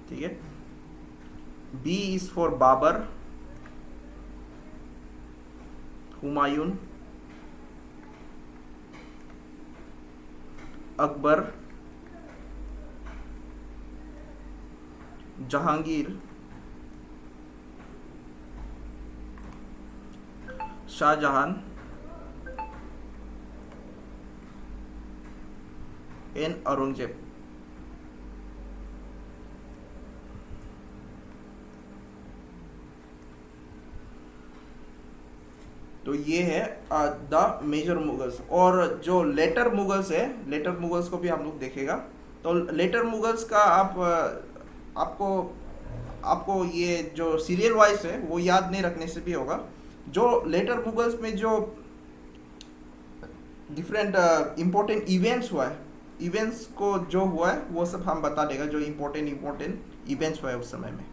ठीक है। B is for Babur, Humayun, Akbar, Jahangir, Shahjahan and Aurangzeb. तो ये है द मेजर मुगल्स। और जो लेटर मुगल्स है, लेटर मुगल्स को भी हम लोग देखेगा। तो लेटर मुगल्स का आपको आपको ये जो सीरियल वाइज है वो याद नहीं रखने से भी होगा। जो लेटर मुगल्स में जो डिफरेंट इम्पोर्टेंट इवेंट्स हुआ है, इवेंट्स को जो हुआ है वो सब हम बता देगा, जो इम्पोर्टेंट इवेंट्स हुआ है उस समय में।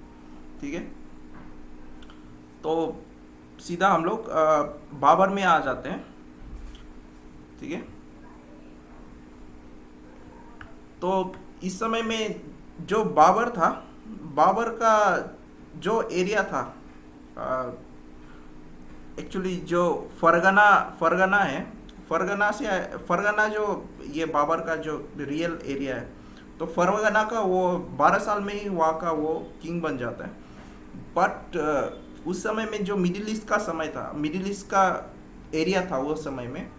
ठीक है। तो सीधा हम लोग बाबर में आ जाते हैं। ठीक है। तो इस समय में जो बाबर था, बाबर का जो एरिया था, एक्चुअली जो फरगना है, फरगना जो ये बाबर का जो रियल एरिया है, तो फरगना का वो 12 साल में ही वहाँ का वो किंग बन जाता है। बट उस समय में जो मिडिल ईस्ट का समय था, मिडिल ईस्ट का एरिया था वो समय में,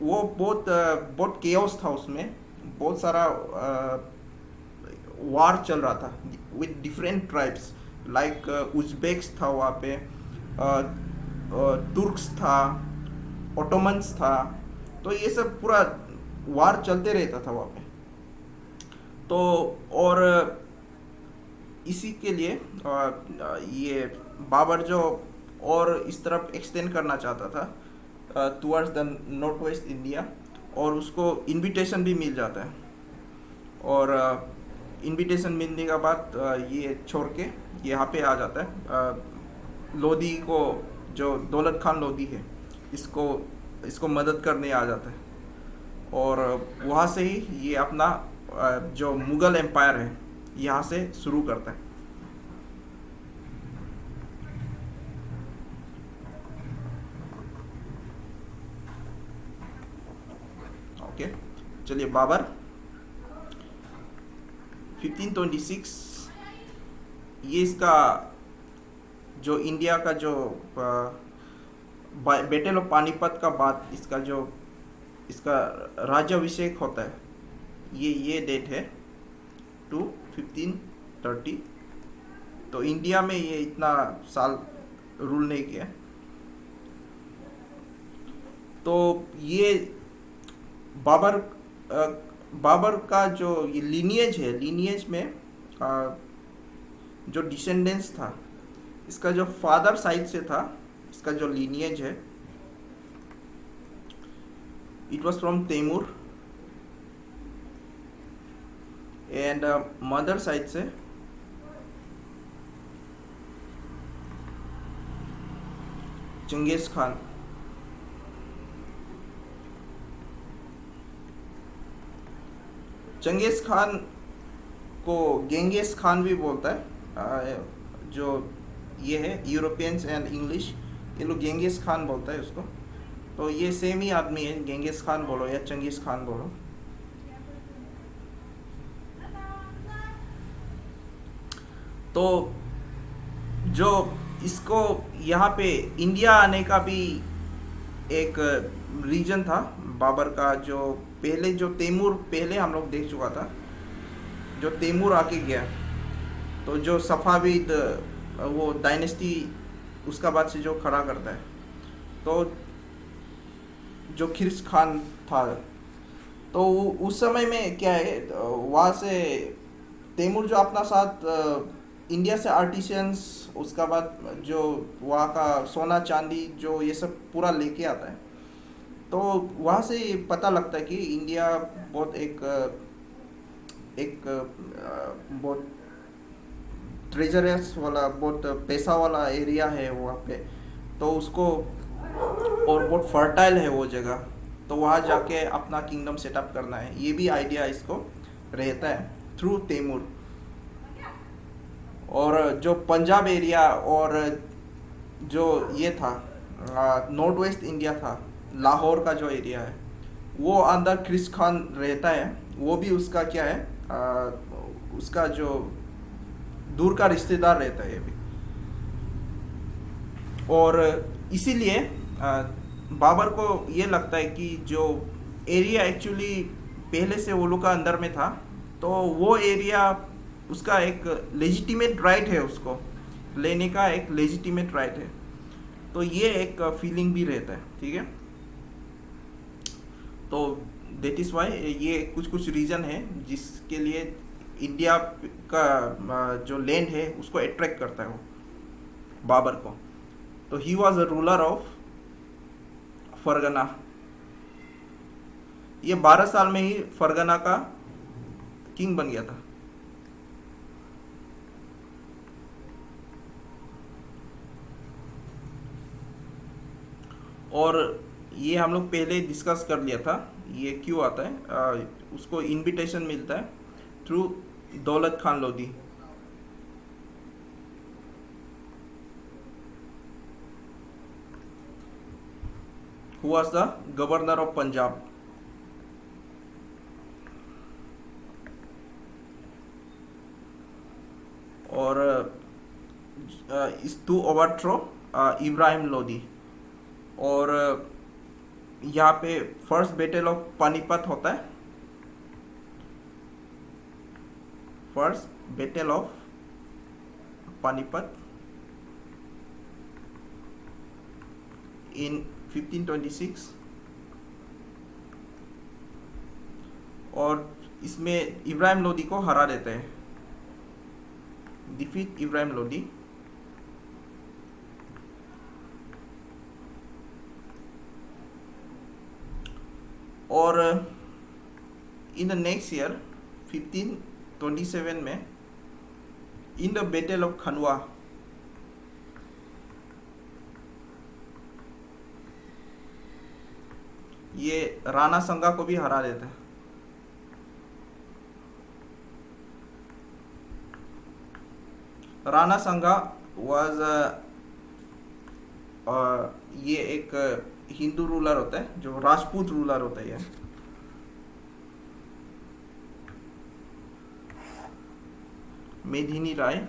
वो बहुत केओस था। उसमें बहुत सारा वार चल रहा था with different tribes, like Uzbeks था वहाँ पे, तुर्क्स था, ओटोमन्स था। तो ये सब पूरा वार चलते रहता था वहाँ पे। तो और इसी के लिए ये बाबर जो और इस तरफ एक्सटेंड करना चाहता था towards the north west India, और उसको इनविटेशन भी मिल जाता है। और इनविटेशन मिलने के बाद ये छोड़ के यहाँ पे आ जाता है। लोधी को, जो दौलत खान लोधी है, इसको मदद करने आ जाता है। और वहाँ से ही ये अपना जो मुग़ल एम्पायर है यहाँ से शुरू करता है। ओके, चलिए बाबर 1526, ये इसका जो इंडिया का जो बैटल ऑफ पानीपत का बाद इसका राज्याभिषेक होता है, ये डेट है 1530। तो इंडिया में ये इतना साल रूल नहीं किया। तो ये बाबर का जो ये लीनिएज है, लीनिएज में जो डिसेंडेंस था, इसका जो फादर साइड से था, इसका जो लीनिएज है, it was from Timur, and mother side से चंगेज खान। चंगेज खान को गेंगिस खान भी बोलता है। जो ये है यूरोपियंस एंड इंग्लिश, ये लोग गेंगिस खान बोलता है उसको। तो ये सेम ही आदमी है, गेंगिस खान बोलो या चंगेज खान बोलो। तो जो इसको यहाँ पे इंडिया आने का भी एक रीजन था बाबर का। जो पहले जो तैमूर, पहले हम लोग देख चुका था, जो तैमूर आके गया, तो जो सफाविद वो डायनेस्टी उसका बाद से जो खड़ा करता है, तो जो खिर्स खान था, तो उस समय में क्या है, वहाँ से तैमूर जो अपना साथ इंडिया से आर्टिशियंस, उसका बाद जो वहाँ का सोना चांदी जो ये सब पूरा लेके आता है। तो वहाँ से पता लगता है कि इंडिया बहुत एक बहुत ट्रेजरस वाला, बहुत पैसा वाला एरिया है वहाँ पे। तो उसको, और बहुत फर्टाइल है वो जगह, तो वहाँ जाके अपना किंगडम सेटअप करना है, ये भी आइडिया इसको रहता है थ्रू तैमूर। और जो पंजाब एरिया और जो ये था नॉर्थ वेस्ट इंडिया था, लाहौर का जो एरिया है, वो अंदर क्रिस खान रहता है। वो भी उसका क्या है, उसका जो दूर का रिश्तेदार रहता है अभी। और इसीलिए बाबर को ये लगता है कि जो एरिया एक्चुअली पहले से वो लोग का अंदर में था, तो वो एरिया उसका एक लेजिटिमेट राइट है, उसको लेने का एक लेजिटिमेट राइट है। तो ये एक फीलिंग भी रहता है, ठीक है। तो देट इज़ वाई ये कुछ कुछ रीज़न है जिसके लिए इंडिया का जो लैंड है उसको अट्रैक्ट करता है वो बाबर को। तो he was a ruler of Fergana. ये 12 साल में ही फरगना का किंग बन गया था। और ये हम लोग पहले डिस्कस कर लिया था, ये क्यों आता है। उसको इनविटेशन मिलता है थ्रू दौलत Khan Lodhi. Who was the governor of Punjab. और इस टू ओवरथ्रो इब्राहिम लोधी। और यहाँ पे फर्स्ट बैटल ऑफ पानीपत होता है। फर्स्ट बैटल ऑफ पानीपत इन 1526। और इसमें इब्राहिम लोधी को हरा देते हैं, डिफीट इब्राहिम लोधी। और इन द नेक्स्ट ईयर 1527 में इन द बैटल ऑफ खनवा, ये राणा संगा को भी हरा देता है। राणा संगा वाज ये एक हिंदू रूलर होता है, जो राजपूत रूलर होता है। मेदिनी राय।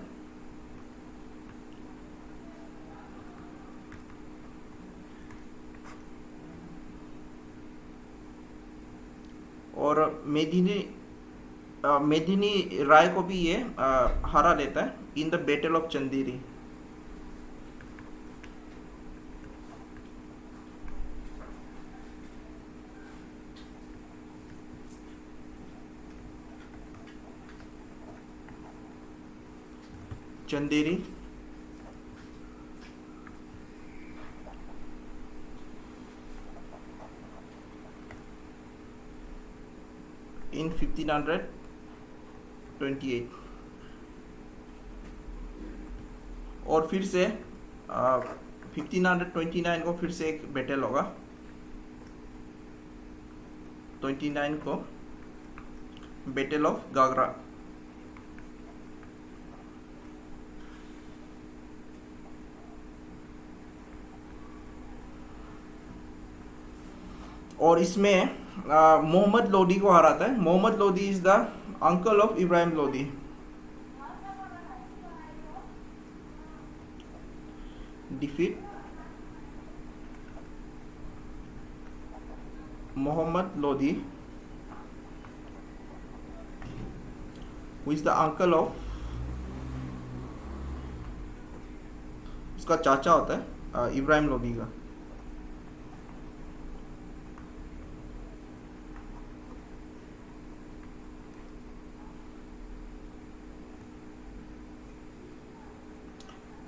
और मेदिनी राय को भी ये हरा लेता है in the battle of Chanderi. Chanderi in 1528। और फिर से 1529 को फिर से एक बैटल होगा। 29 को बैटल ऑफ गागरा। और इसमें मोहम्मद लोधी को हराता है। Mohammad Lodhi is the uncle of Ibrahim Lodhi. Defeat Mohammad Lodhi, who is the uncle of, उसका चाचा होता है इब्राहिम लोधी का।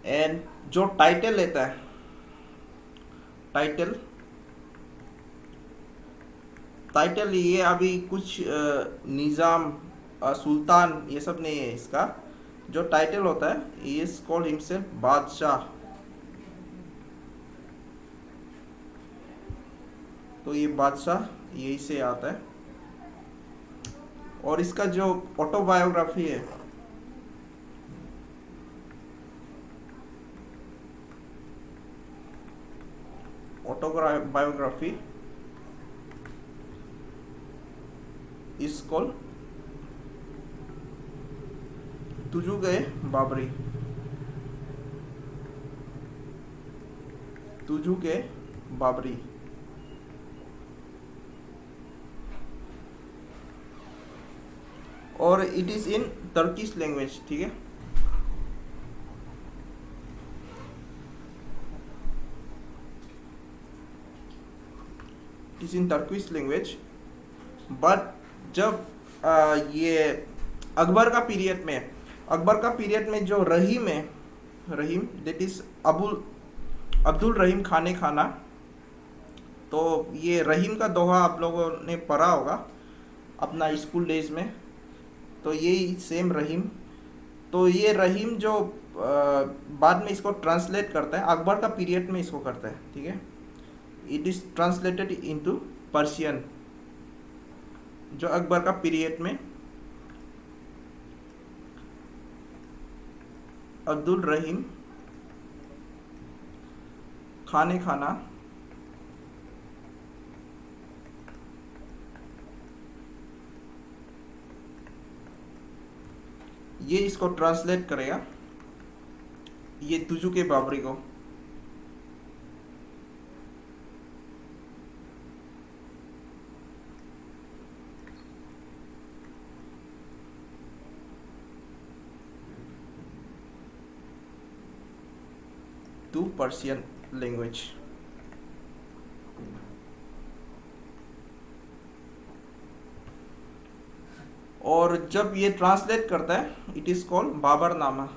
एंड जो टाइटल लेता है, टाइटल ये अभी कुछ निज़ाम सुल्तान ये सब नहीं है। इसका जो टाइटल होता है ये इज कॉल्ड हिमसेल्फ बादशाह। तो ये बादशाह यही से आता है। और इसका जो ऑटोबायोग्राफी है autobiography is called तुझू गए बाबरी, तुझू के बाबरी। और it is in Turkish language, ठीक है। It is in Turkish language, but जब ये अकबर का पीरियड में जो रहीम है, रहीम दैट इज अब्दुल रहीम खाने खाना, तो ये रहीम का दोहा आप लोगों ने पढ़ा होगा अपना स्कूल डेज में। तो यही सेम रहीम, तो ये रहीम जो बाद में इसको ट्रांसलेट करता है, अकबर का पीरियड में इसको करता है, ठीक है। It is translated into Persian, जो अकबर का पीरियड में अब्दुल रहीम खाने खाना, ये इसको ट्रांसलेट करेगा ये तुझू के बाबरी को। To Persian language. और जब ये ट्रांसलेट करता है, it is called Baburnama.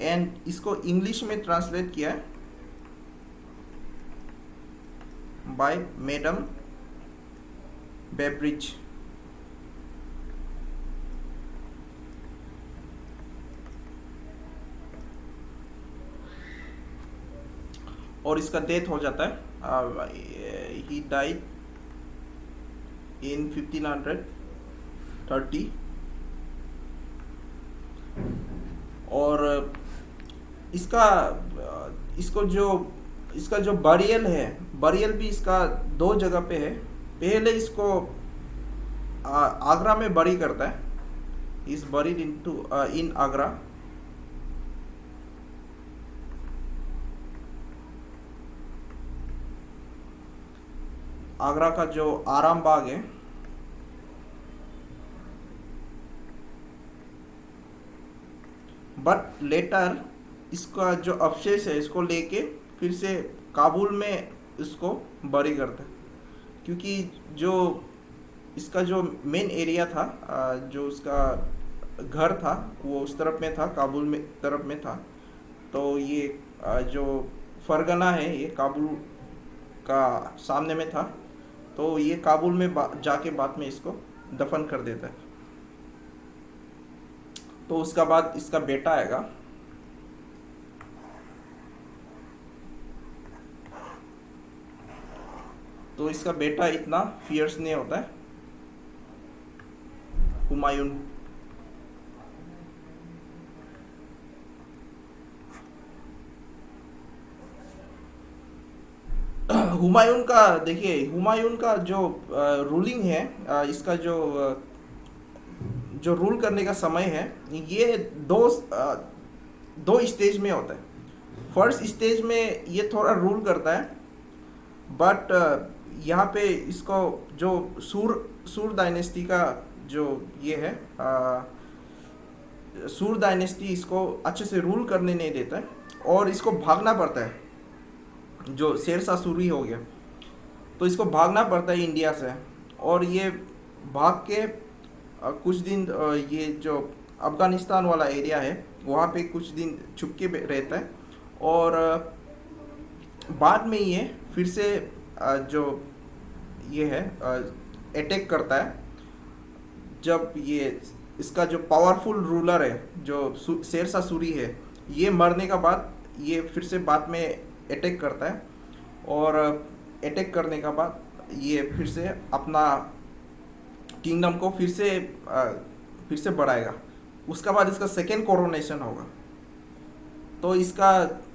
And इसको इंग्लिश में ट्रांसलेट किया है बाय मैडम बेब्रिज। और इसका डेथ हो जाता है, ही डाइड इन 1530। और इसका जो बरियल भी इसका दो जगह पे है। पहले इसको आगरा में बरी करता है, इज बरीड इन आगरा। आगरा का जो आराम बाग है, बट लेटर इसका जो अवशेष है इसको लेके फिर से काबुल में इसको बरी करता है, क्योंकि जो इसका जो मेन एरिया था, जो उसका घर था वो उस तरफ में था, काबुल में तरफ में था। तो ये जो फरगना है ये काबुल का सामने में था, तो ये काबुल में जाके बाद में इसको दफन कर देता है। तो उसका बाद इसका बेटा आएगा, तो इसका बेटा इतना फियर्स नहीं होता है, हुमायूं। हुमायूं का देखिए, हुमायूं का जो रूलिंग है, इसका जो रूल करने का समय है, ये दो स्टेज में होता है। फर्स्ट स्टेज में ये थोड़ा रूल करता है, बट यहाँ पे इसको जो सूर डायनेस्टी का जो ये है, सूर डायनेस्टी इसको अच्छे से रूल करने नहीं देता है, और इसको भागना पड़ता है। जो शेरशाह सूरी हो गया, तो इसको भागना पड़ता है इंडिया से, और ये भाग के कुछ दिन ये जो अफ़गानिस्तान वाला एरिया है वहाँ पे कुछ दिन छुप के रहता है, और बाद में ये फिर से जो ये है अटैक करता है। जब ये इसका जो पावरफुल रूलर है जो शेरशाह सूरी है, ये मरने का बाद ये फिर से बाद में अटैक करता है, और अटैक करने का बाद ये फिर से अपना किंगडम को फिर से बढ़ाएगा। उसका बाद इसका सेकेंड कोरोनेशन होगा। तो इसका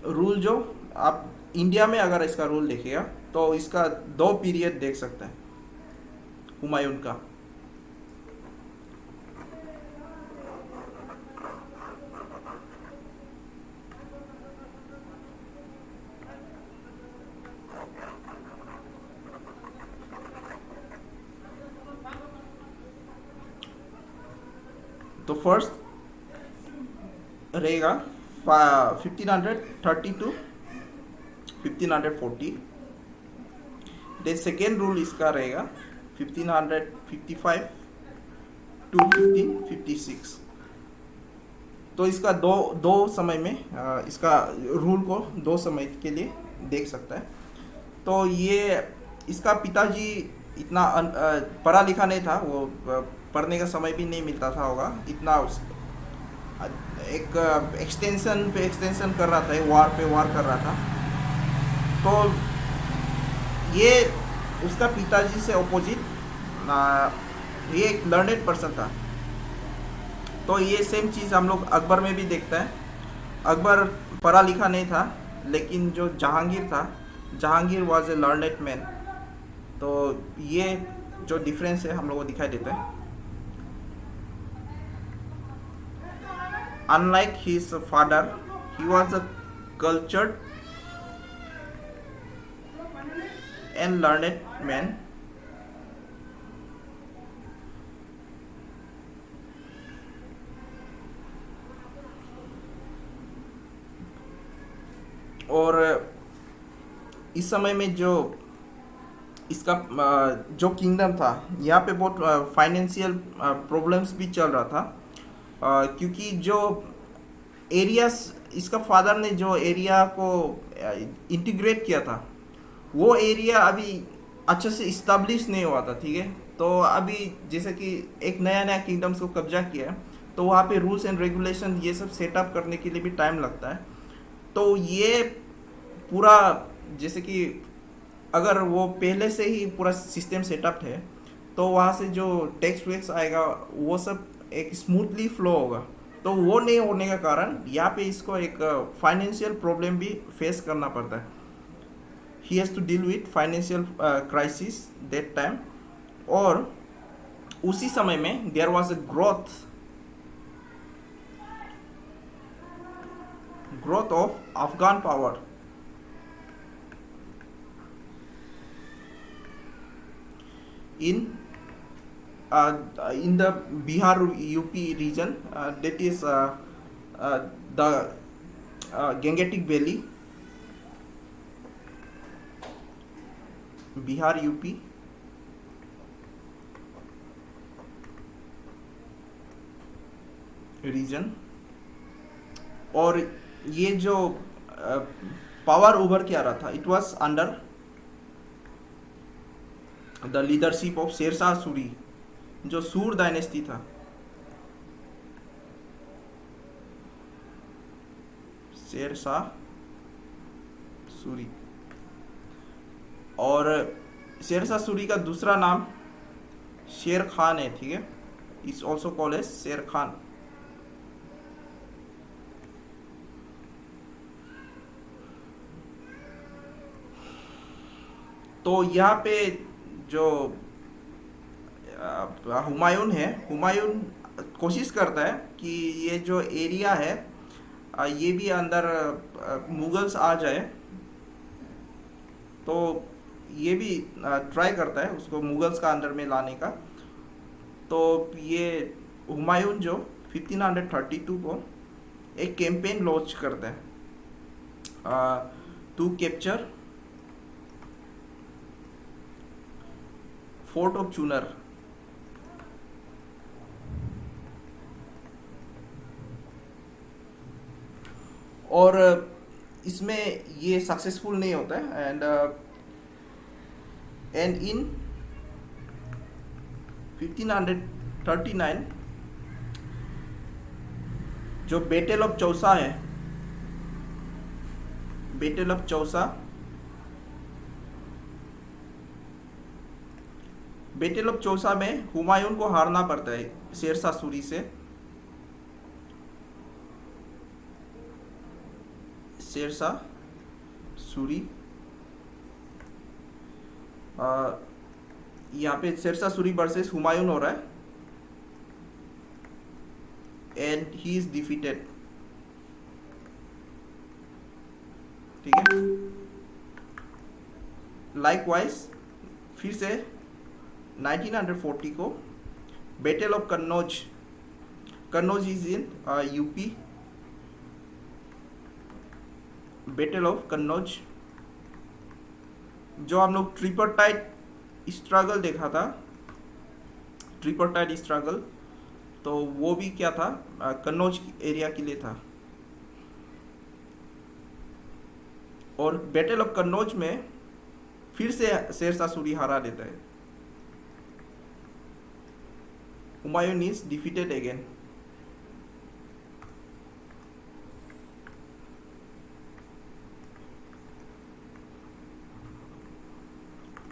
रूल जो आप इंडिया में अगर इसका रूल देखिएगा तो इसका 2 पीरियड देख सकते हैं हुमायूं का। तो फर्स्ट रहेगा 1530 टू 1540। देन सेकेंड रूल इसका रहेगा 1555 टू 1556। तो इसका दो समय में इसका रूल को 2 समय के लिए देख सकता है। तो ये इसका पिताजी इतना पढ़ा लिखा नहीं था, वो पढ़ने का समय भी नहीं मिलता था होगा इतना। एक एक्सटेंशन पे एक्सटेंशन कर रहा था, वार पे वार कर रहा था। तो ये उसका पिताजी से अपोजिट ये एक लर्नेड पर्सन था। तो ये सेम चीज़ हम लोग अकबर में भी देखते हैं। अकबर पढ़ा लिखा नहीं था, लेकिन जो जहांगीर था, Jahangir was a learned man. तो ये जो डिफरेंस है हम लोग को दिखाई देता है। Unlike his father, he was a cultured and learned man. और इस समय में जो इसका जो किंगडम था, यहाँ पे बहुत फाइनेंशियल प्रॉब्लम्स भी चल रहा था। क्योंकि जो एरियाज इसका फादर ने जो एरिया को इंटीग्रेट किया था, वो एरिया अभी अच्छे से इस्टेब्लिश नहीं हुआ था, ठीक है। तो अभी जैसे कि एक नया नया किंगडम्स को कब्जा किया है, तो वहाँ पे रूल्स एंड रेगुलेशन ये सब सेटअप करने के लिए भी टाइम लगता है। तो ये पूरा जैसे कि अगर वो पहले से ही पूरा सिस्टम सेटअप है, तो वहाँ से जो टैक्स वैक्स आएगा वो सब एक स्मूथली फ्लो होगा। तो वो नहीं होने का कारण यहाँ पे इसको एक फाइनेंशियल प्रॉब्लम भी फेस करना पड़ता है। He has to deal with financial crisis that time. और उसी समय में there was a growth of Afghan power in the Bihar UP region, that is the Gangetic Valley, Bihar UP region. और ये जो पावर उभर के आ रहा था, it was under the leadership of Sher Shah Suri, जो सूर डायनेस्टी था। शेरशाह सूरी। और शेरशाह सूरी का दूसरा नाम शेर खान है, ठीक है। इज ऑल्सो कॉल्ड एज शेर खान। तो यहाँ पे जो हुमायूं है, हुमायूं कोशिश करता है कि ये जो एरिया है ये भी अंदर मुगल्स आ जाए। तो ये भी ट्राई करता है उसको मुगल्स का अंदर में लाने का। तो ये हुमायूं जो 1532 को एक कैंपेन लॉन्च करता है टू कैप्चर फोर्ट ऑफ चूनर। और इसमें ये सक्सेसफुल नहीं होता है। एंड इन 1539 जो बैटल ऑफ चौसा है, battle of Chausa battle of Chausa में हुमायूं को हारना पड़ता है शेरशाह सूरी से। शेरशाह सूरी, यहाँ पे शेरशाह सूरी वर्सेस हुमायूं हो रहा है एंड ही इज डिफीटेड। ठीक है, लाइकवाइज फिर से 1940 को battle of Kannauj, Kannauj is in UP, battle of Kannauj जो हम लोग ट्रिपरटाइट स्ट्रगल देखा था, ट्रिपरटाइट स्ट्रगल, तो वो भी क्या था, कन्नौज एरिया के लिए था। और बैटल ऑफ कन्नौज में फिर से शेरशाह सूरी हरा देता है। Humayun is defeated again.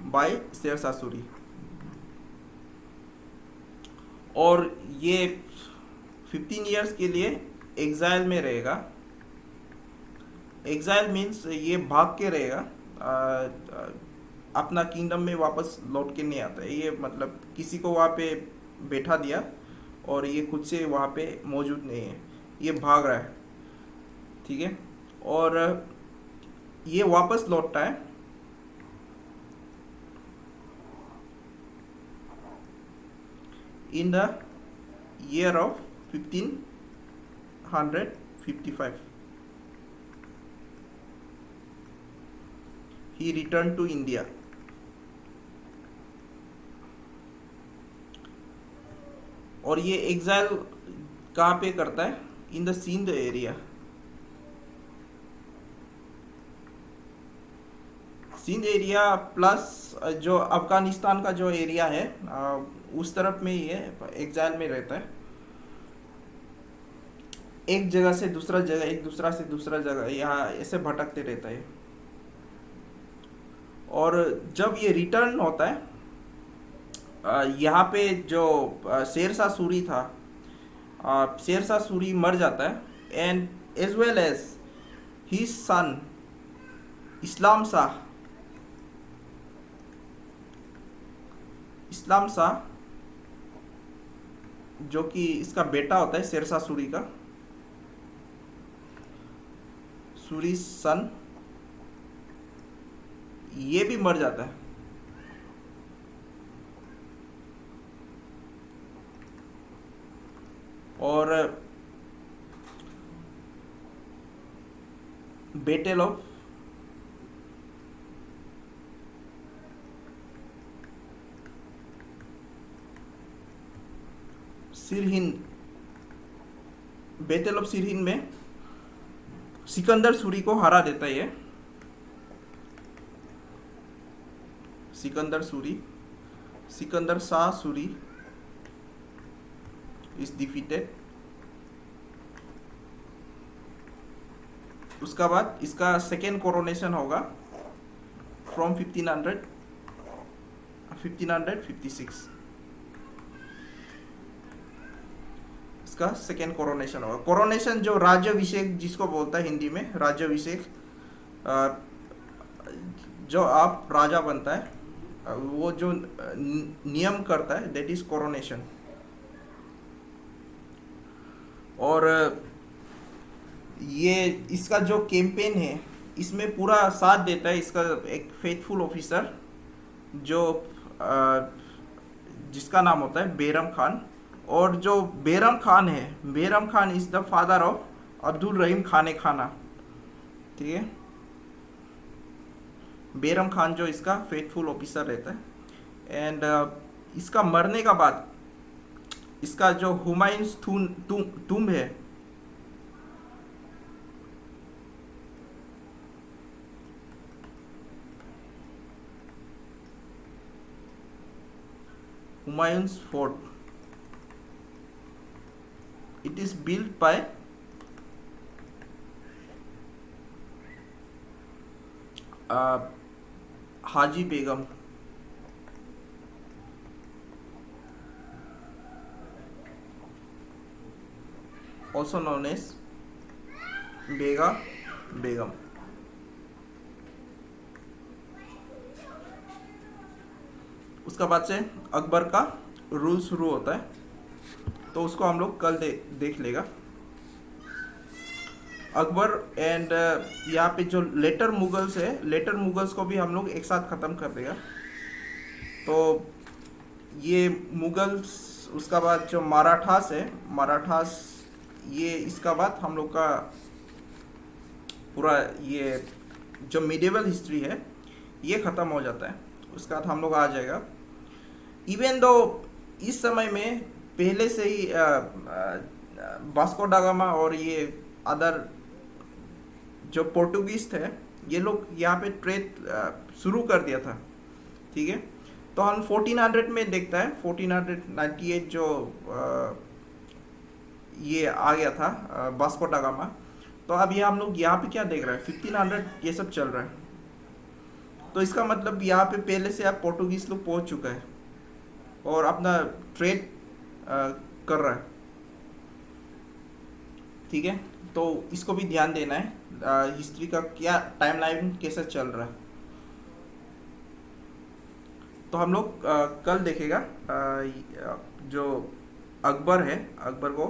By Sher Shah Suri. और ये 15 इयर्स के लिए एग्जाइल में रहेगा। एग्जाइल मीन्स ये भाग के रहेगा, अपना किंगडम में वापस लौट के नहीं आता है। ये मतलब किसी को वहाँ पे बैठा दिया और ये खुद से वहाँ पे मौजूद नहीं है, ये भाग रहा है। ठीक है, और ये वापस लौटता है in the year of 1555. He returned to India. और ये एग्जाइल कहाँ पे करता है, in the Sindh area. Sindh area plus जो अफगानिस्तान का जो एरिया है उस तरफ में ये एग्जाइल में रहता है। एक जगह से दूसरा जगह, एक दूसरा से दूसरा जगह, यहाँ ऐसे भटकते रहता है। और जब ये रिटर्न होता है, यहाँ पे जो शेरशाह सूरी था, शेरशाह सूरी मर जाता है and as well as his son Islam Shah. Islam Shah जो कि इसका बेटा होता है शेरशाह सूरी का, सूरी सन, ये भी मर जाता है। और battle of Sirhind, battle of Sirhind में सिकंदर सूरी को हरा देता है ये। Sikandar Suri, Sikandar Shah Suri is defeated. उसका बाद इसका सेकेंड कोरोनेशन होगा फ्रॉम 1556। इसका सेकेंड कोरोनेशन होगा। कोरोनेशन जो राज्याभिषेक जिसको बोलता है हिंदी में, राज्याभिषेक, जो आप राजा बनता है, वो जो नियम करता है, दैट इज कोरोनेशन। और ये इसका जो कैंपेन है, इसमें पूरा साथ देता है इसका एक फेथफुल ऑफिसर जो जिसका नाम होता है बैरम खान। और जो बैरम खान है, Bairam Khan is the father of Abdul Rahim Khan Khana. ठीक है, बैरम खान जो इसका फेथफुल ऑफिसर रहता है। एंड इसका मरने का बाद इसका जो हुमायूंस टूम्ब है, Humayun's fort, it is built by Haji Begum. Also known as Bega Begum. उसका बाद से अकबर का रूल शुरू होता है, तो उसको हम लोग कल देख लेगा। अकबर एंड यहाँ पे जो लेटर मुगल्स है, लेटर मुगल्स को भी हम लोग एक साथ ख़त्म कर देगा। तो ये मुगल्स, उसका बाद जो मराठास है, मराठास, ये इसका बाद हम लोग का पूरा ये जो मिडिवल हिस्ट्री है ये ख़त्म हो जाता है। उसका बाद हम लोग आ जाएगा, इवन दो इस समय में पहले से ही वास्को दा गामा और ये अदर जो पोर्टुगीज थे, ये लोग यहाँ पे ट्रेड शुरू कर दिया था, ठीक है। तो हम 1400 में देखता है, 1498 जो ये आ गया था वास्को दा गामा। तो अब ये हम लोग यहाँ पे क्या देख रहे हैं, 1500 ये सब चल रहा है। तो इसका मतलब यहाँ पे पहले से आप पोर्टुगीज लोग पहुँच चुका है और अपना ट्रेड कर रहा है, ठीक है। तो इसको भी ध्यान देना है, हिस्ट्री का क्या टाइमलाइन कैसे चल रहा है। तो हम लोग कल देखेगा जो अकबर है, अकबर को